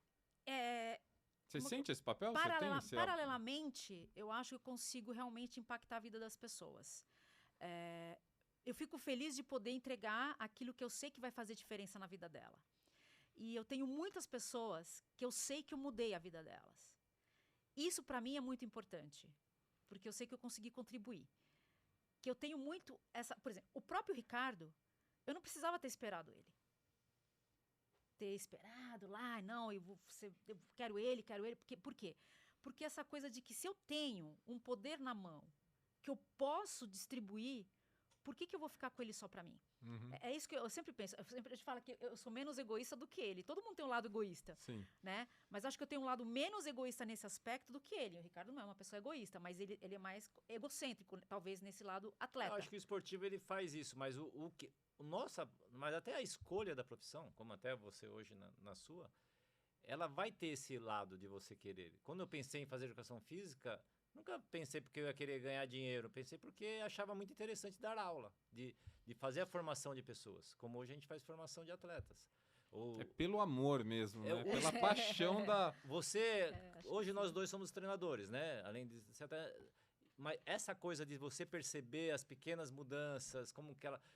Você sente esse papel? Você tem esse... paralelamente, eu acho que eu consigo realmente impactar a vida das pessoas. Eu fico feliz de poder entregar aquilo que eu sei que vai fazer diferença na vida dela. E eu tenho muitas pessoas que eu sei que eu mudei a vida delas. Isso, para mim, é muito importante, porque eu sei que eu consegui contribuir. Que eu tenho muito essa... Por exemplo, o próprio Ricardo, eu não precisava ter esperado ele. Não, eu quero ele. Por quê? Porque essa coisa de que se eu tenho um poder na mão que eu posso distribuir, por que eu vou ficar com ele só pra mim? Uhum. É isso que eu sempre penso. Eu sempre falo que eu sou menos egoísta do que ele. Todo mundo tem um lado egoísta, Sim. né? Mas acho que eu tenho um lado menos egoísta nesse aspecto do que ele. O Ricardo não é uma pessoa egoísta, mas ele é mais egocêntrico, talvez nesse lado atleta. Eu acho que o esportivo ele faz isso, mas mas até a escolha da profissão, como até você hoje na sua, ela vai ter esse lado de você querer. Quando eu pensei em fazer educação física, nunca pensei porque eu ia querer ganhar dinheiro, pensei porque achava muito interessante dar aula, de fazer a formação de pessoas, como hoje a gente faz formação de atletas. É pelo amor mesmo, né? Pela paixão da... Hoje nós dois somos treinadores, né? Além de você até... Mas essa coisa de você perceber as pequenas mudanças,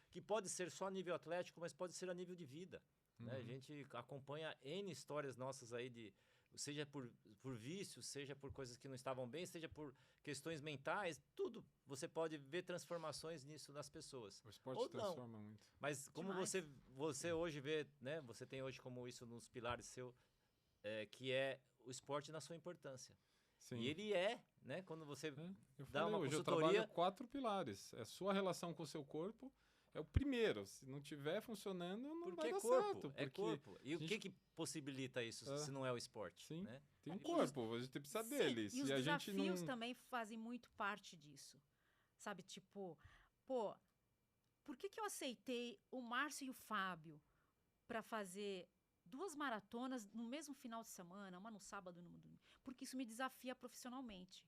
que pode ser só a nível atlético, mas pode ser a nível de vida. Né? A gente acompanha N histórias nossas aí, seja por vícios, seja por coisas que não estavam bem, seja por questões mentais, tudo. Você pode ver transformações nisso nas pessoas. O esporte transforma muito. Mas como você hoje vê, né? Você tem hoje como isso nos pilares seu, que é o esporte na sua importância. Sim. E ele né? Quando você dá uma hoje consultoria... eu trabalho 4 pilares. É a sua relação com o seu corpo, é o primeiro. Se não estiver funcionando, não vai dar certo. É corpo. E o que possibilita isso se não é o esporte? Sim, né? Tem um corpo, a gente precisa dele. E os desafios também fazem muito parte disso. Sabe, tipo, por que eu aceitei o Márcio e o Fábio para fazer 2 maratonas no mesmo final de semana, uma no sábado e uma no domingo? Porque isso me desafia profissionalmente.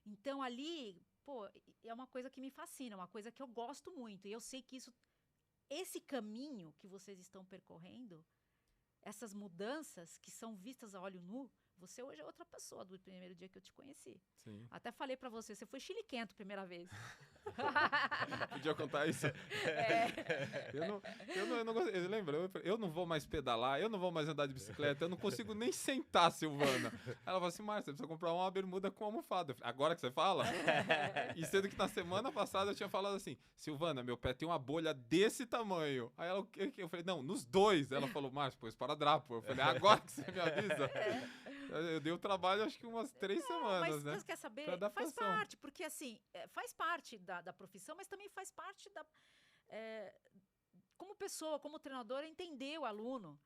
Então, ali, é uma coisa que me fascina, uma coisa que eu gosto muito. E eu sei que esse caminho que vocês estão percorrendo, essas mudanças que são vistas a olho nu, você hoje é outra pessoa do primeiro dia que eu te conheci. Sim. Até falei pra você foi chiliquento a primeira vez. Podia contar isso? Eu lembro, eu não vou mais pedalar, eu não vou mais andar de bicicleta, eu não consigo nem sentar, Silvana. Ela falou assim, Márcia, você precisa comprar uma bermuda com almofada. Eu falei, agora que você fala? E sendo que na semana passada eu tinha falado assim, Silvana, meu pé tem uma bolha desse tamanho. Aí eu falei, não, nos 2. Ela falou, Márcia, pô, esparadrapo. Eu falei, agora que você me avisa. Eu dei o trabalho, acho que umas 3 semanas, mas né? Mas quer saber? Faz parte, porque assim, faz parte da profissão, mas também faz parte como pessoa, como treinadora, entender o aluno.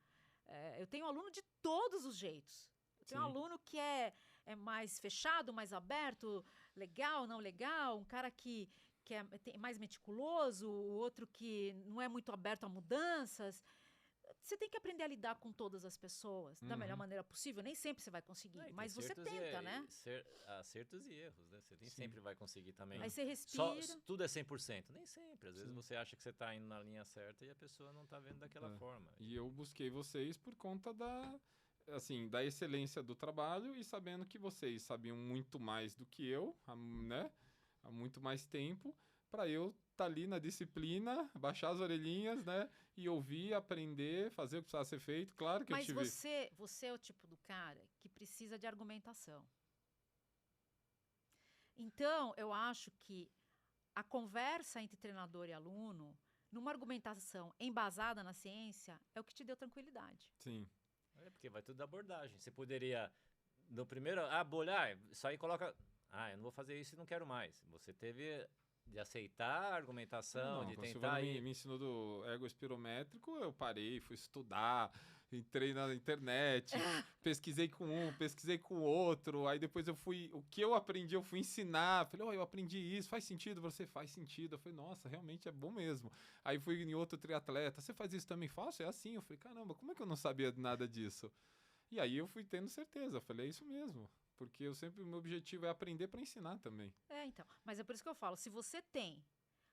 Eu tenho aluno de todos os jeitos. Eu tenho um aluno que é mais fechado, mais aberto, legal, não legal, um cara que é mais meticuloso, o outro que não é muito aberto a mudanças. Você tem que aprender a lidar com todas as pessoas da melhor maneira possível. Nem sempre você vai conseguir, mas você tenta, né? Acertos e erros, né? Você nem sempre vai conseguir também. Aí você respira. Tudo é 100%. Nem sempre. Às vezes você acha que você está indo na linha certa e a pessoa não está vendo daquela forma. E eu busquei vocês por conta da excelência do trabalho e sabendo que vocês sabiam muito mais do que eu, né? Há muito mais tempo, para eu estar ali na disciplina, baixar as orelhinhas, né? E ouvir, aprender, fazer o que precisava ser feito. Claro que Mas eu tive... você é o tipo do cara que precisa de argumentação. Então, eu acho que a conversa entre treinador e aluno, numa argumentação embasada na ciência, é o que te deu tranquilidade. Sim. Porque vai tudo da abordagem. Você poderia, no primeiro, bolhar, isso aí coloca... eu não vou fazer isso e não quero mais. Você teve de aceitar a argumentação, Não, de quando a tentar Silvana ir... me ensinou do ego espirométrico, eu parei, fui estudar, entrei na internet, pesquisei com um, pesquisei com o outro, aí depois o que eu aprendi, eu fui ensinar, falei, eu aprendi isso, faz sentido, você faz sentido, eu falei, nossa, realmente é bom mesmo. Aí fui em outro triatleta, você faz isso também? Faço? É assim, eu falei, caramba, como é que eu não sabia nada disso? E aí eu fui tendo certeza, eu falei, é isso mesmo. Porque o meu objetivo é aprender para ensinar também. Então. Mas é por isso que eu falo, se você tem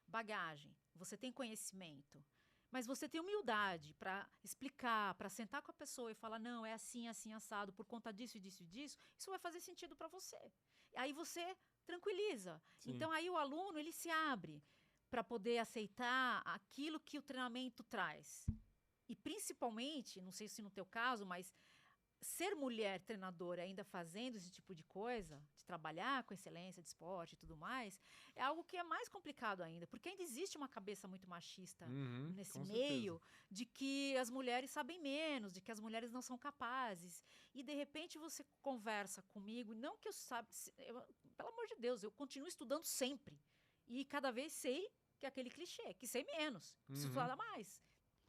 bagagem, você tem conhecimento, mas você tem humildade para explicar, para sentar com a pessoa e falar, não, é assim, assim, assado, por conta disso, disso e disso, isso vai fazer sentido para você. Aí você tranquiliza. Sim. Então aí o aluno, ele se abre para poder aceitar aquilo que o treinamento traz. E principalmente, não sei se no teu caso, mas ser mulher treinadora ainda fazendo esse tipo de coisa, de trabalhar com excelência de esporte e tudo mais, é algo que é mais complicado ainda, porque ainda existe uma cabeça muito machista nesse com meio, certeza. de que as mulheres sabem menos, de que as mulheres não são capazes. E de repente você conversa comigo, não que eu saiba, pelo amor de Deus, eu continuo estudando sempre. E cada vez sei que é aquele clichê, que sei menos, preciso estudar mais.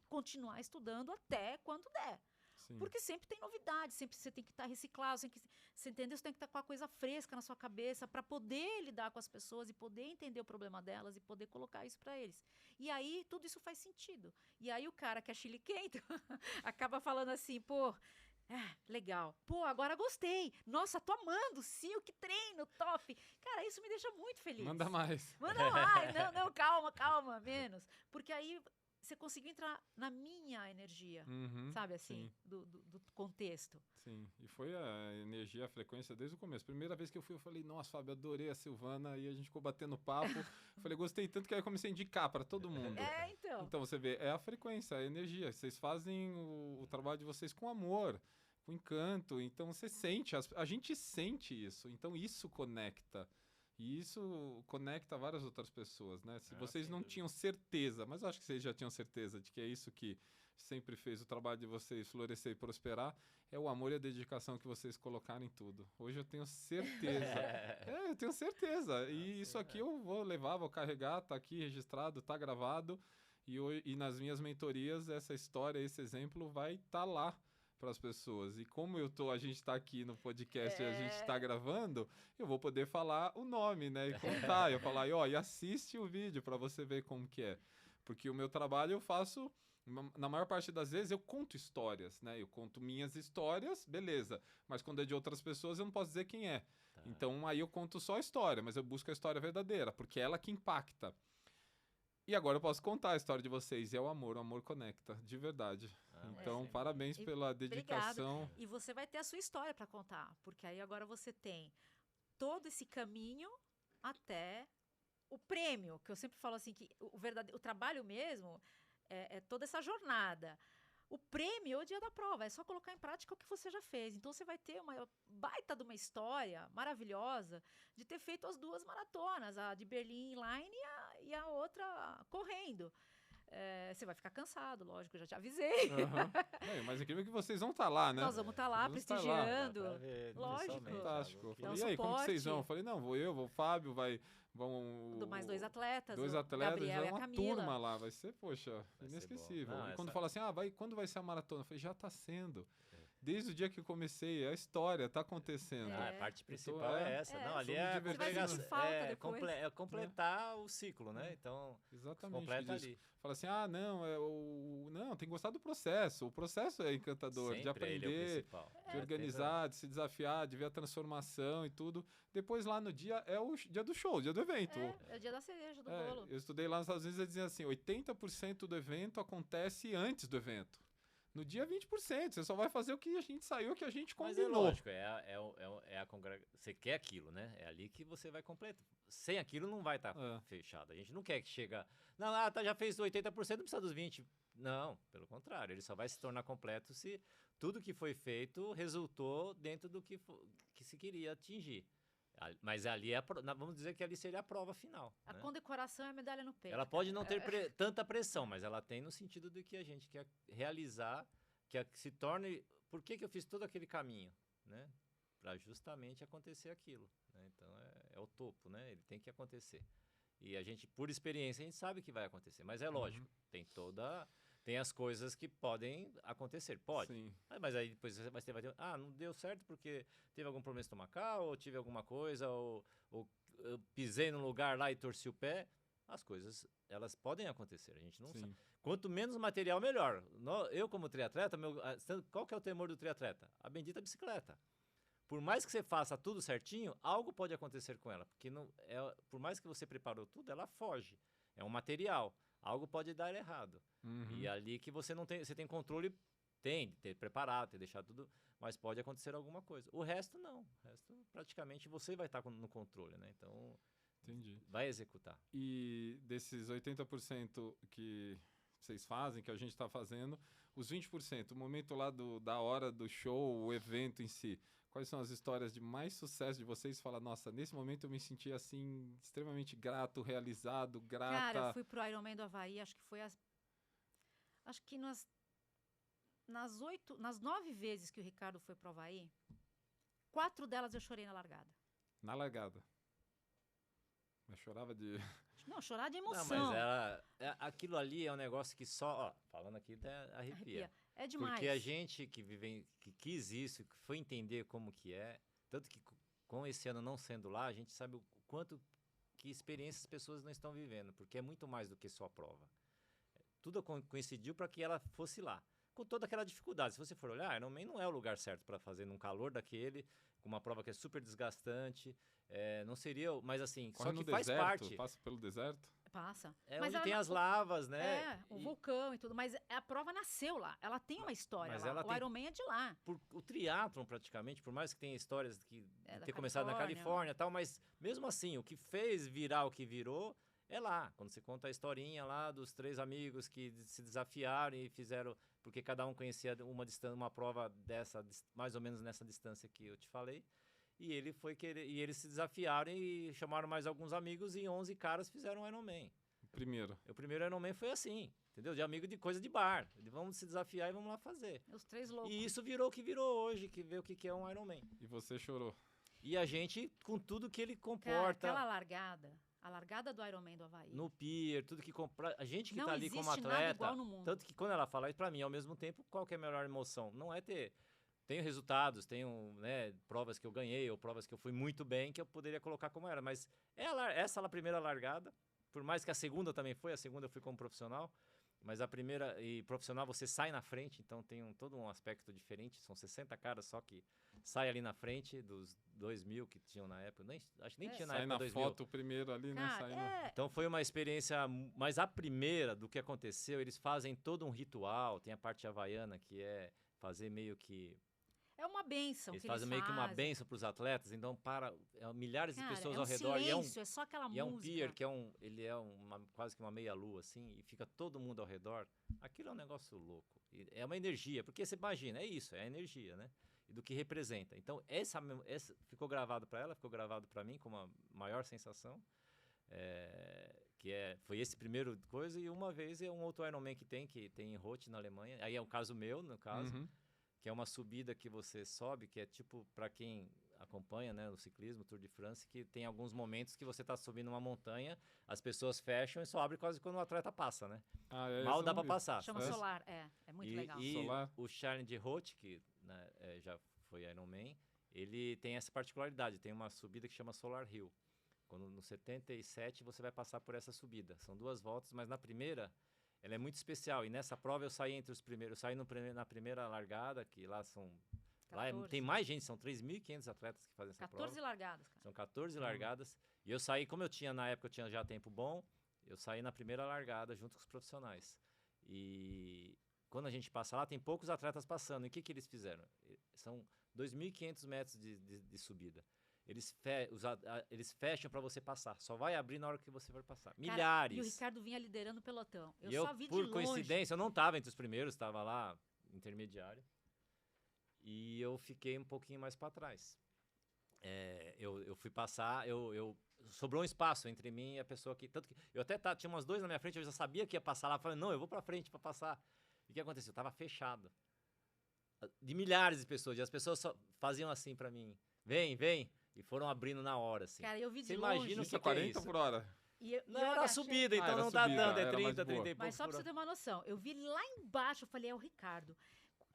Continuar estudando até quando der. Sim. Porque sempre tem novidade, sempre você tem que estar reciclado, você entendeu? Você tem que estar com a coisa fresca na sua cabeça para poder lidar com as pessoas e poder entender o problema delas e poder colocar isso para eles. E aí tudo isso faz sentido. E aí o cara que é chiliquento acaba falando assim, pô, legal. Pô, agora gostei. Nossa, tô amando. Sim, que treino, top. Cara, isso me deixa muito feliz. Manda mais. Manda mais. Não, calma, menos. Porque aí você conseguiu entrar na minha energia, sabe assim, do contexto. Sim, e foi a energia, a frequência desde o começo. Primeira vez que eu fui, eu falei, nossa, Fábio, adorei a Silvana, e a gente ficou batendo papo. Falei, gostei tanto que aí eu comecei a indicar para todo mundo. Então. Então, você vê, é a frequência, a energia. Vocês fazem o trabalho de vocês com amor, com encanto. Então, você sente, a gente sente isso. Então, isso conecta. E isso conecta várias outras pessoas, né? Se vocês não tinham certeza, mas eu acho que vocês já tinham certeza de que é isso que sempre fez o trabalho de vocês florescer e prosperar, é o amor e a dedicação que vocês colocaram em tudo. Hoje eu tenho certeza. Eu tenho certeza. E isso aqui eu vou levar, vou carregar, tá aqui registrado, tá gravado. E nas minhas mentorias, essa história, esse exemplo vai estar lá para as pessoas. E como a gente está aqui no podcast e a gente está gravando, eu vou poder falar o nome, né? E contar. Eu falar, e assiste o vídeo para você ver como que é. Porque o meu trabalho eu faço, na maior parte das vezes, eu conto histórias, né? Eu conto minhas histórias, beleza. Mas quando é de outras pessoas, eu não posso dizer quem é. Tá. Então, aí eu conto só a história, mas eu busco a história verdadeira, porque é ela que impacta. E agora eu posso contar a história de vocês. E é o amor conecta, de verdade. Então, parabéns pela dedicação. Obrigado. E você vai ter a sua história para contar, porque aí agora você tem todo esse caminho até o prêmio, que eu sempre falo assim, que o trabalho mesmo é toda essa jornada. O prêmio é o dia da prova, é só colocar em prática o que você já fez. Então, você vai ter uma baita de uma história maravilhosa de ter feito as duas maratonas, a de Berlim Line e a outra correndo. Você vai ficar cansado, lógico, eu já te avisei. Mas é incrível que vocês vão estar lá, né? Nós vamos estar lá prestigiando. Lógico. Fantástico. Eu falei, e aí, como que vocês vão? Eu falei, não, vou o Fábio, vão... Mais dois atletas. Dois atletas, Gabriel já e uma a Camila. turma lá. Vai ser, poxa, inesquecível. E quando fala assim, quando vai ser a maratona? Eu falei, já está sendo. Desde o dia que eu comecei, a história está acontecendo. A parte principal é essa. Não, ali é completar o ciclo, né? Então, exatamente. Completa ali. Fala assim, não, tem que gostar do processo. O processo é encantador, sempre de aprender, de organizar, de se desafiar, de ver a transformação e tudo. Depois lá no dia, é o dia do show, o dia do evento. É o dia da cereja, do bolo. Eu estudei lá nos Estados Unidos e dizia assim, 80% do evento acontece antes do evento. No dia 20%, você só vai fazer o que a gente saiu, o que a gente combinou. Mas é lógico, você quer aquilo, né? É ali que você vai completar. Sem aquilo não vai estar fechado. A gente não quer que chega... Não, já fez 80%, não precisa dos 20%. Não, pelo contrário. Ele só vai se tornar completo se tudo que foi feito resultou dentro do que se queria atingir. Mas ali vamos dizer que ali seria a prova final. A condecoração é a medalha no peito. Ela pode não ter tanta pressão, mas ela tem no sentido de que a gente quer realizar, que se torne... Por que eu fiz todo aquele caminho? Né? Para justamente acontecer aquilo. Né? Então, é o topo, né? Ele tem que acontecer. E a gente, por experiência, a gente sabe que vai acontecer. Mas é lógico, tem as coisas que podem acontecer. Pode. Sim. Mas aí depois você vai ter, não deu certo porque teve algum problema estomacal, ou tive alguma coisa, ou eu pisei num lugar lá e torci o pé. As coisas, elas podem acontecer, a gente não sabe. Quanto menos material, melhor. Eu, como triatleta, qual que é o temor do triatleta? A bendita bicicleta. Por mais que você faça tudo certinho, algo pode acontecer com ela. Porque por mais que você preparou tudo, ela foge. É um material. Algo pode dar errado. E ali que você não tem, você tem controle, tem de ter preparado, ter deixado tudo, mas pode acontecer alguma coisa. O resto não. O resto praticamente você vai estar no controle, né? Então, entendi. Vai executar. E desses 80% que vocês fazem, que a gente está fazendo, os 20%, o momento lá da hora do show, o evento em si, quais são as histórias de mais sucesso de vocês? Fala, nossa, nesse momento eu me senti assim, extremamente grato, realizado, grata. Cara, eu fui pro Ironman do Havaí, acho que foi acho que nas 9 vezes que o Ricardo foi pro Havaí, 4 delas eu chorei na largada. Na largada. Mas chorava de... Não, chorar de Não, emoção. mas aquilo ali é um negócio que só, falando aqui, até arrepia. É demais. Porque a gente que quis isso, que foi entender como que é, tanto que com esse ano não sendo lá, a gente sabe o quanto que experiências as pessoas não estão vivendo, porque é muito mais do que só a prova. Tudo coincidiu para que ela fosse lá. Com toda aquela dificuldade. Se você for olhar, Ironman não é o lugar certo para fazer num calor daquele, com uma prova que é super desgastante. Não seria, mas assim, Corre só que no faz deserto, parte. passa pelo deserto. Passa. É Mas onde ela tem as lavas, né? o vulcão e tudo. Mas a prova nasceu lá. Ela tem uma história mas lá. ela O tem- Ironman é de lá. O triatlon, praticamente, por mais que tenha histórias de Da ter começado na Califórnia e tal, mas mesmo assim, o que fez virar o que virou é lá. Quando você conta a historinha lá dos 3 amigos que se desafiaram e fizeram, porque cada um conhecia uma prova dessa, mais ou menos nessa distância que eu te falei. E eles se desafiaram e chamaram mais alguns amigos e 11 caras fizeram um Ironman. Primeiro. O primeiro Ironman foi assim, entendeu? De amigo de coisa de bar. Vamos se desafiar e vamos lá fazer. Os 3 loucos. E isso virou o que virou hoje, que vê o que é um Ironman. E você chorou. E a gente, com tudo que ele Cara, comporta, aquela largada, a largada do Ironman do Havaí. no pier, tudo que compra, a gente que Não tá ali como existe nada atleta, igual no mundo. tanto que quando ela fala isso pra mim, ao mesmo tempo, qual que é a melhor emoção? Não é tenho resultados, tenho, né, provas que eu ganhei ou provas que eu fui muito bem que eu poderia colocar como era, mas essa primeira largada, por mais que a segunda também foi, a segunda eu fui como profissional, mas a primeira, e profissional você sai na frente, então tem todo um aspecto diferente, são 60 caras só que sai ali na frente dos 2.000 que tinham na época, acho que nem tinha na Sai época na 2.000. foto primeiro ali, né? Cara, Sai no... Então foi uma experiência, mas a primeira do que aconteceu, eles fazem todo um ritual, tem a parte havaiana que é fazer meio que... é uma benção Eles que fazem eles meio que uma fazem. benção para os atletas, então milhares de Cara, pessoas é um ao redor silêncio, é só aquela e é um música. pier que ele é quase que uma meia-lua assim, e fica todo mundo ao redor. Aquilo é um negócio louco. E é uma energia, porque você imagina, é isso, é a energia, né? E do que representa. Então essa ficou gravado para ela, ficou gravado para mim como a maior sensação. Foi esse primeiro coisa, e uma vez é um outro Ironman que tem em Roth, na Alemanha. Aí é o caso meu, no caso. Uhum. Que é uma subida que você sobe, que é tipo, para quem acompanha, né, o ciclismo, Tour de France, que tem alguns momentos que você está subindo uma montanha, as pessoas fecham e só abre quase quando o atleta passa, né? esse Mal eu dá não para vi. passar. Chama né? Solar, é muito legal. E Solar. o Charles de Roth, que né, já foi Ironman, ele tem essa particularidade, tem uma subida que chama Solar Hill. Quando no 77 você vai passar por essa subida. São 2 voltas, mas na primeira ela é muito especial. E nessa prova eu saí entre os primeiros. Eu saí na primeira largada, que lá são... Lá 14. tem mais gente, são 3.500 atletas que fazem essa 14 prova. largadas, cara. São 14 largadas. E eu saí, como na época eu tinha já tempo bom, eu saí na primeira largada junto com os profissionais. E quando a gente passa lá, tem poucos atletas passando. E o que eles fizeram? São 2.500 metros de subida. Eles fecham para você passar. Só vai abrir na hora que você for passar. Cara, Milhares. E o Ricardo vinha liderando o pelotão. E Eu só vi de por longe. coincidência, eu não estava entre os primeiros, estava lá intermediário. E eu fiquei um pouquinho mais para trás. Eu fui passar, sobrou um espaço entre mim e a pessoa que... Tanto que eu até tinha umas 2 na minha frente, eu já sabia que ia passar lá. Falei, não, eu vou para frente para passar. E o que aconteceu? Eu estava fechado. De milhares de pessoas. E as pessoas só faziam assim para mim. Vem, vem. E foram abrindo na hora, assim. Cara, eu vi de Você longe. imagina o Isso é que é 40 isso? por hora. Não eu era agachei. subida, então era não tá subida, dando, é era mais 30, boa. 30 e Mas poucos só pra por você hora. ter uma noção, eu vi lá embaixo, eu falei, é o Ricardo.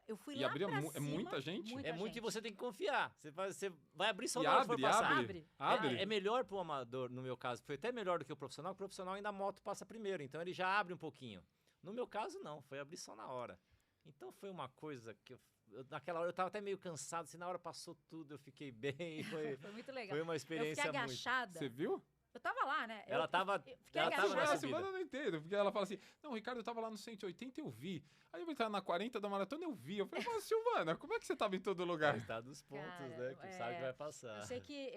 Eu fui E lá abria pra é cima. muita gente? muita É muito que gente. você tem que confiar. Você vai abrir só E na hora que for abre, passar. abre. É melhor pro amador, no meu caso. Foi até melhor do que o profissional ainda a moto passa primeiro. Então ele já abre um pouquinho. No meu caso, não. Foi abrir só na hora. Então foi uma coisa que naquela hora eu tava até meio cansado. Assim, na hora passou tudo, eu fiquei bem. Foi muito legal. Foi uma Eu experiência fiquei muito... agachada. Você viu? Eu tava lá, né? Ela tava- eu fiquei ela tava Silvana, na agachada. a subida. Silvana eu não entendo, porque ela fala assim, não, o Ricardo tava lá no 180 eu vi. Aí eu tava na 40 da maratona eu vi. Eu falei, mas Silvana, como é que você tava em todo lugar? Está dos pontos, Cara, né? Que sabe que vai passar. Eu sei que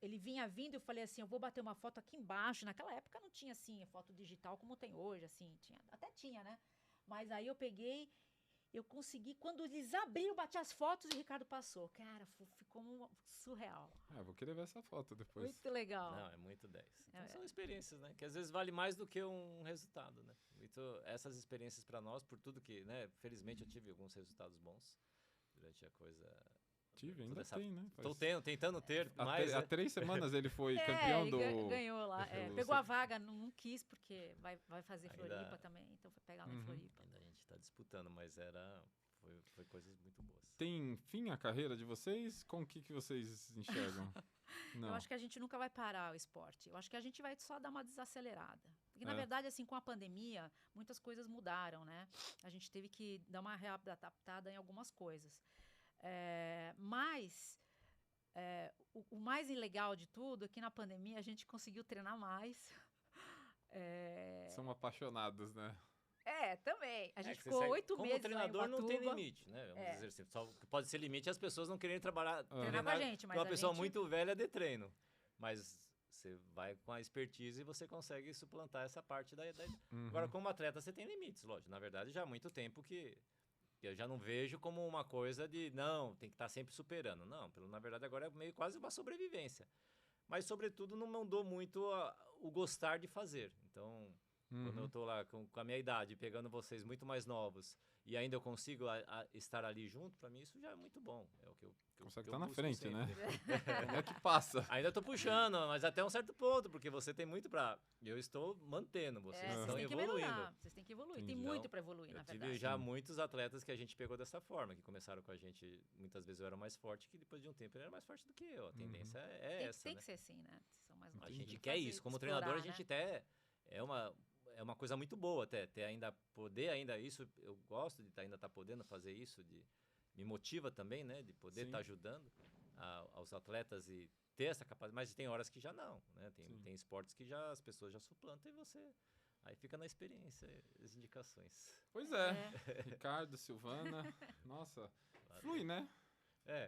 ele vinha vindo, eu falei assim, eu vou bater uma foto aqui embaixo. Naquela época não tinha assim, foto digital como tem hoje, assim, até tinha, né? Mas aí eu peguei, eu consegui, quando eles abriram, bati as fotos e o Ricardo passou. Cara, ficou surreal. Vou querer ver essa foto depois. Muito legal. Não, é muito 10. Então É. são experiências, né? Que às vezes vale mais do que um resultado, né? Então, essas experiências para nós, por tudo que, né? Felizmente eu tive alguns resultados bons durante a coisa. Tive, toda ainda essa- tem, né? Tô tentando ter Há, mais. há né? 3 semanas ele foi campeão ele do... ganhou lá. do- Pegou a vaga, não quis, porque vai fazer Ainda- Floripa também, então foi pegar lá em Uhum. Floripa. Ainda a gente tá disputando, mas foi coisas muito boas. Tem fim a carreira de vocês? Com o que vocês enxergam? Não. Eu acho que a gente nunca vai parar o esporte. Eu acho que a gente vai só dar uma desacelerada. Porque, na É. verdade, assim, com a pandemia, muitas coisas mudaram, né? A gente teve que dar uma readaptada em algumas coisas. Mas o mais legal de tudo é que na pandemia a gente conseguiu treinar mais. São apaixonados, né? Também. A gente que você ficou segue- 8 como meses treinador lá em não tem Ubatuba. limite, né? Vamos dizer assim. Só o que pode ser limite é as pessoas não quererem trabalhar, Treinar com a gente, mas uma a pessoa gente... muito velha de treino. Mas você vai com a expertise e você consegue suplantar essa parte da... Uhum. Agora, como atleta, você tem limites, lógico. Na verdade, já há muito tempo que eu já não vejo como uma coisa de, não, tem que estar sempre superando. Não, na verdade, agora é meio quase uma sobrevivência. Mas, sobretudo, não mudou muito o gostar de fazer. Então, quando eu tô lá com a minha idade, pegando vocês muito mais novos, e ainda eu consigo estar ali junto, pra mim isso já é muito bom. É o que eu Consegue que eu estar na busco frente, sempre. né? Como é que passa? Ainda tô puxando, mas até um certo ponto, porque você tem muito pra... Eu estou mantendo, vocês estão vocês têm que evoluindo. melhorar, vocês têm que evoluir. Tem Entendi. muito para evoluir, Eu na tive verdade. já muitos atletas que a gente pegou dessa forma, que começaram com a gente, muitas vezes eu era mais forte, que depois de um tempo ele era mais forte do que eu. A tendência é essa, Tem né? que ser assim, né? São mais A novos, gente tem que quer fazer, isso. Como explorar, treinador, a né? gente até... É uma coisa muito boa até, ter ainda poder ainda isso, eu gosto de ainda estar podendo fazer isso, me motiva também, né? De poder Sim. estar ajudando aos atletas e ter essa capacidade, mas tem horas que já não, né? Tem esportes que já as pessoas já suplantam e você... Aí fica na experiência, as indicações. Pois é. Ricardo, Silvana, nossa, flui, né?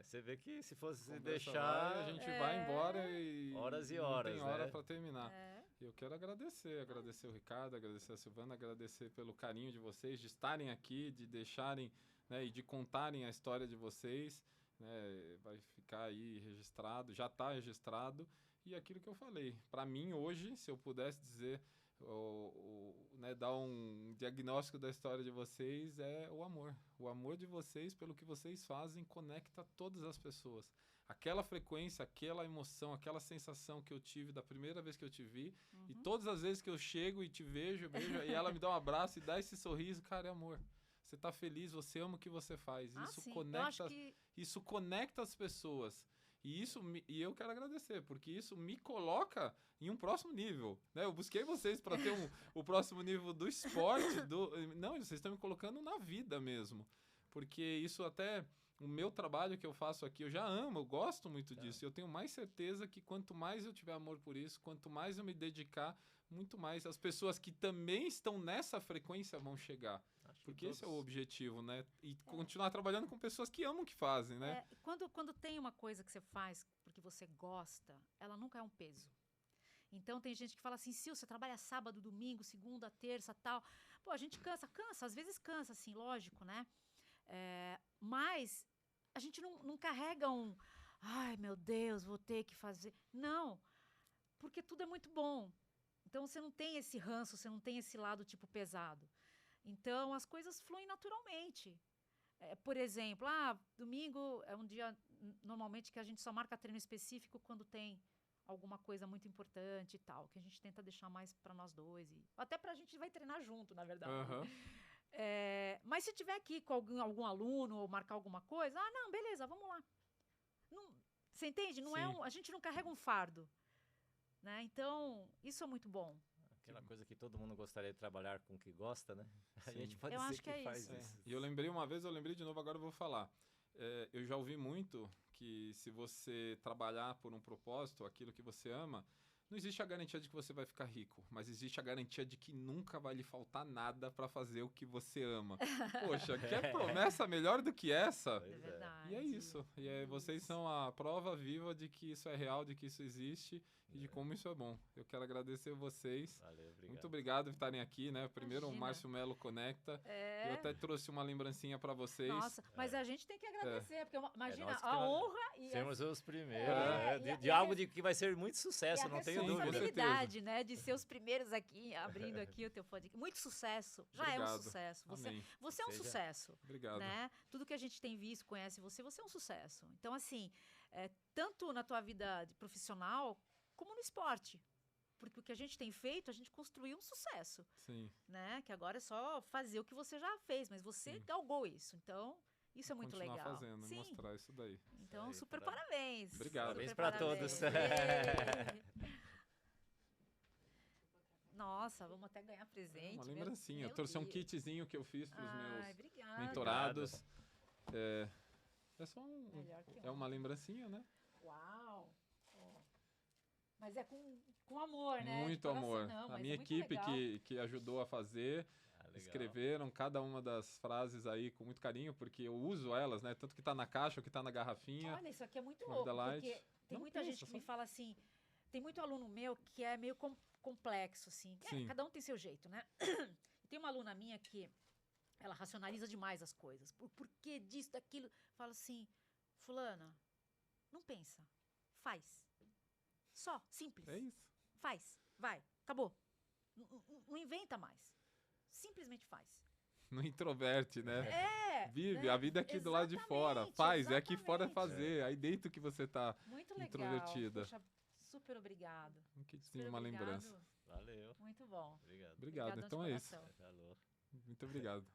Você vê que se fosse Conversa deixar... vai, a gente vai embora e Horas e não horas, tem hora né? pra terminar. É. E eu quero agradecer o Ricardo, agradecer a Silvana, agradecer pelo carinho de vocês, de estarem aqui, de deixarem, né, e de contarem a história de vocês, né, vai ficar aí registrado, já está registrado, e aquilo que eu falei, para mim hoje, se eu pudesse dizer, né, dar um diagnóstico da história de vocês, é o amor de vocês pelo que vocês fazem conecta todas as pessoas. Aquela frequência, aquela emoção, aquela sensação que eu tive da primeira vez que eu te vi, e todas as vezes que eu chego e te vejo, e ela me dá um abraço e dá esse sorriso, cara, é amor. Você tá feliz, você ama o que você faz. Isso Sim. conecta, Eu acho que isso conecta as pessoas. E eu quero agradecer, porque isso me coloca em um próximo nível, né? Eu busquei vocês para ter o próximo nível do esporte, não, vocês estão me colocando na vida mesmo, porque isso até o meu trabalho que eu faço aqui, eu já amo, eu gosto muito disso, e eu tenho mais certeza que quanto mais eu tiver amor por isso, quanto mais eu me dedicar, muito mais as pessoas que também estão nessa frequência vão chegar. Porque esse é o objetivo, né? E continuar trabalhando com pessoas que amam o que fazem, né? Quando tem uma coisa que você faz porque você gosta, ela nunca é um peso. Então tem gente que fala assim, Sil, você trabalha sábado, domingo, segunda, terça, tal. Pô, a gente cansa, às vezes cansa, assim, lógico, né? Mas a gente não carrega ai, meu Deus, vou ter que fazer. Não, porque tudo é muito bom. Então você não tem esse ranço, você não tem esse lado tipo pesado. Então, as coisas fluem naturalmente. Por exemplo, domingo é um dia, normalmente, que a gente só marca treino específico quando tem alguma coisa muito importante e tal, que a gente tenta deixar mais para nós dois. Até pra gente vai treinar junto, na verdade. Aham. Mas se tiver aqui com algum aluno ou marcar alguma coisa, não, beleza, vamos lá. Você entende? Não Sim. a gente não carrega um fardo. Né? Então, isso é muito bom. Aquela coisa que todo mundo gostaria de trabalhar com o que gosta, né? A Sim. gente pode Eu dizer acho que é faz isso. isso. E eu lembrei uma vez, eu lembrei de novo, agora eu vou falar. Eu já ouvi muito que se você trabalhar por um propósito, aquilo que você ama, não existe a garantia de que você vai ficar rico, mas existe a garantia de que nunca vai lhe faltar nada para fazer o que você ama. Poxa, quer promessa melhor do que essa? Pois É é. verdade. E é isso. E vocês são a prova viva de que isso é real, de que isso existe e de como isso é bom. Eu quero agradecer vocês. Valeu, obrigado. Muito obrigado por estarem aqui, né? Primeiro o Imagina. Márcio Melo Conecta. É. Eu até trouxe uma lembrancinha para vocês. Nossa, mas a gente tem que agradecer, porque imagina nós que a temos- honra e Sermos os primeiros, É, né? e a- De e a algo res- que vai ser muito e sucesso, a não tenho Sim, com dúvida. responsabilidade, né, de ser os primeiros aqui, abrindo aqui o teu podcast. Muito sucesso. Já é um Obrigado. sucesso. Amém. Você é um Seja- sucesso. Obrigado. Né? Tudo que a gente tem visto, conhece você é um sucesso. Então, assim, tanto na tua vida profissional, como no esporte. Porque o que a gente tem feito, a gente construiu um sucesso, Sim. né? Que agora é só fazer o que você já fez, mas você Sim. galgou isso. Então, isso é muito Continuar legal. fazendo, Sim. mostrar isso daí. Então, aí, super parabéns. parabéns. Obrigado. Parabéns Super pra todos. Ê! Nossa, vamos até ganhar presente. Uma meu- lembrancinha. Eu meu trouxe um Deus. kitzinho que eu fiz para os Ai, meus obrigada. mentorados. É só Melhor que é uma lembrancinha, né? Uau! Ó. Mas é com amor, né? De Muito coração, amor. não, A mas minha é muito equipe legal. que ajudou a fazer, Ah, legal. escreveram cada uma das frases aí com muito carinho, porque eu uso elas, né? Tanto que tá na caixa, que tá na garrafinha. Olha, isso aqui é muito Nome louco, da Light. porque tem Não, muita pensa, gente que só- me fala assim, tem muito aluno meu que é meio complexo, assim. Sim. Cada um tem seu jeito, né? E tem uma aluna minha que ela racionaliza demais as coisas. Por que disso, daquilo? Fala assim, fulana, não pensa, faz. Só, simples. É isso. Faz, vai, acabou. Não inventa mais. Simplesmente faz. Não introverte, né? Vive, né? a vida é aqui do lado de fora. Exatamente, Faz, é aqui fora é exatamente. fazer. Aí dentro que você tá Muito legal. introvertida. Poxa, super obrigado. um kitzinho, Super uma obrigado. lembrança. Valeu. Muito bom. Obrigado. Obrigado, Obrigadão de então é isso. coração. Falou. Muito obrigado.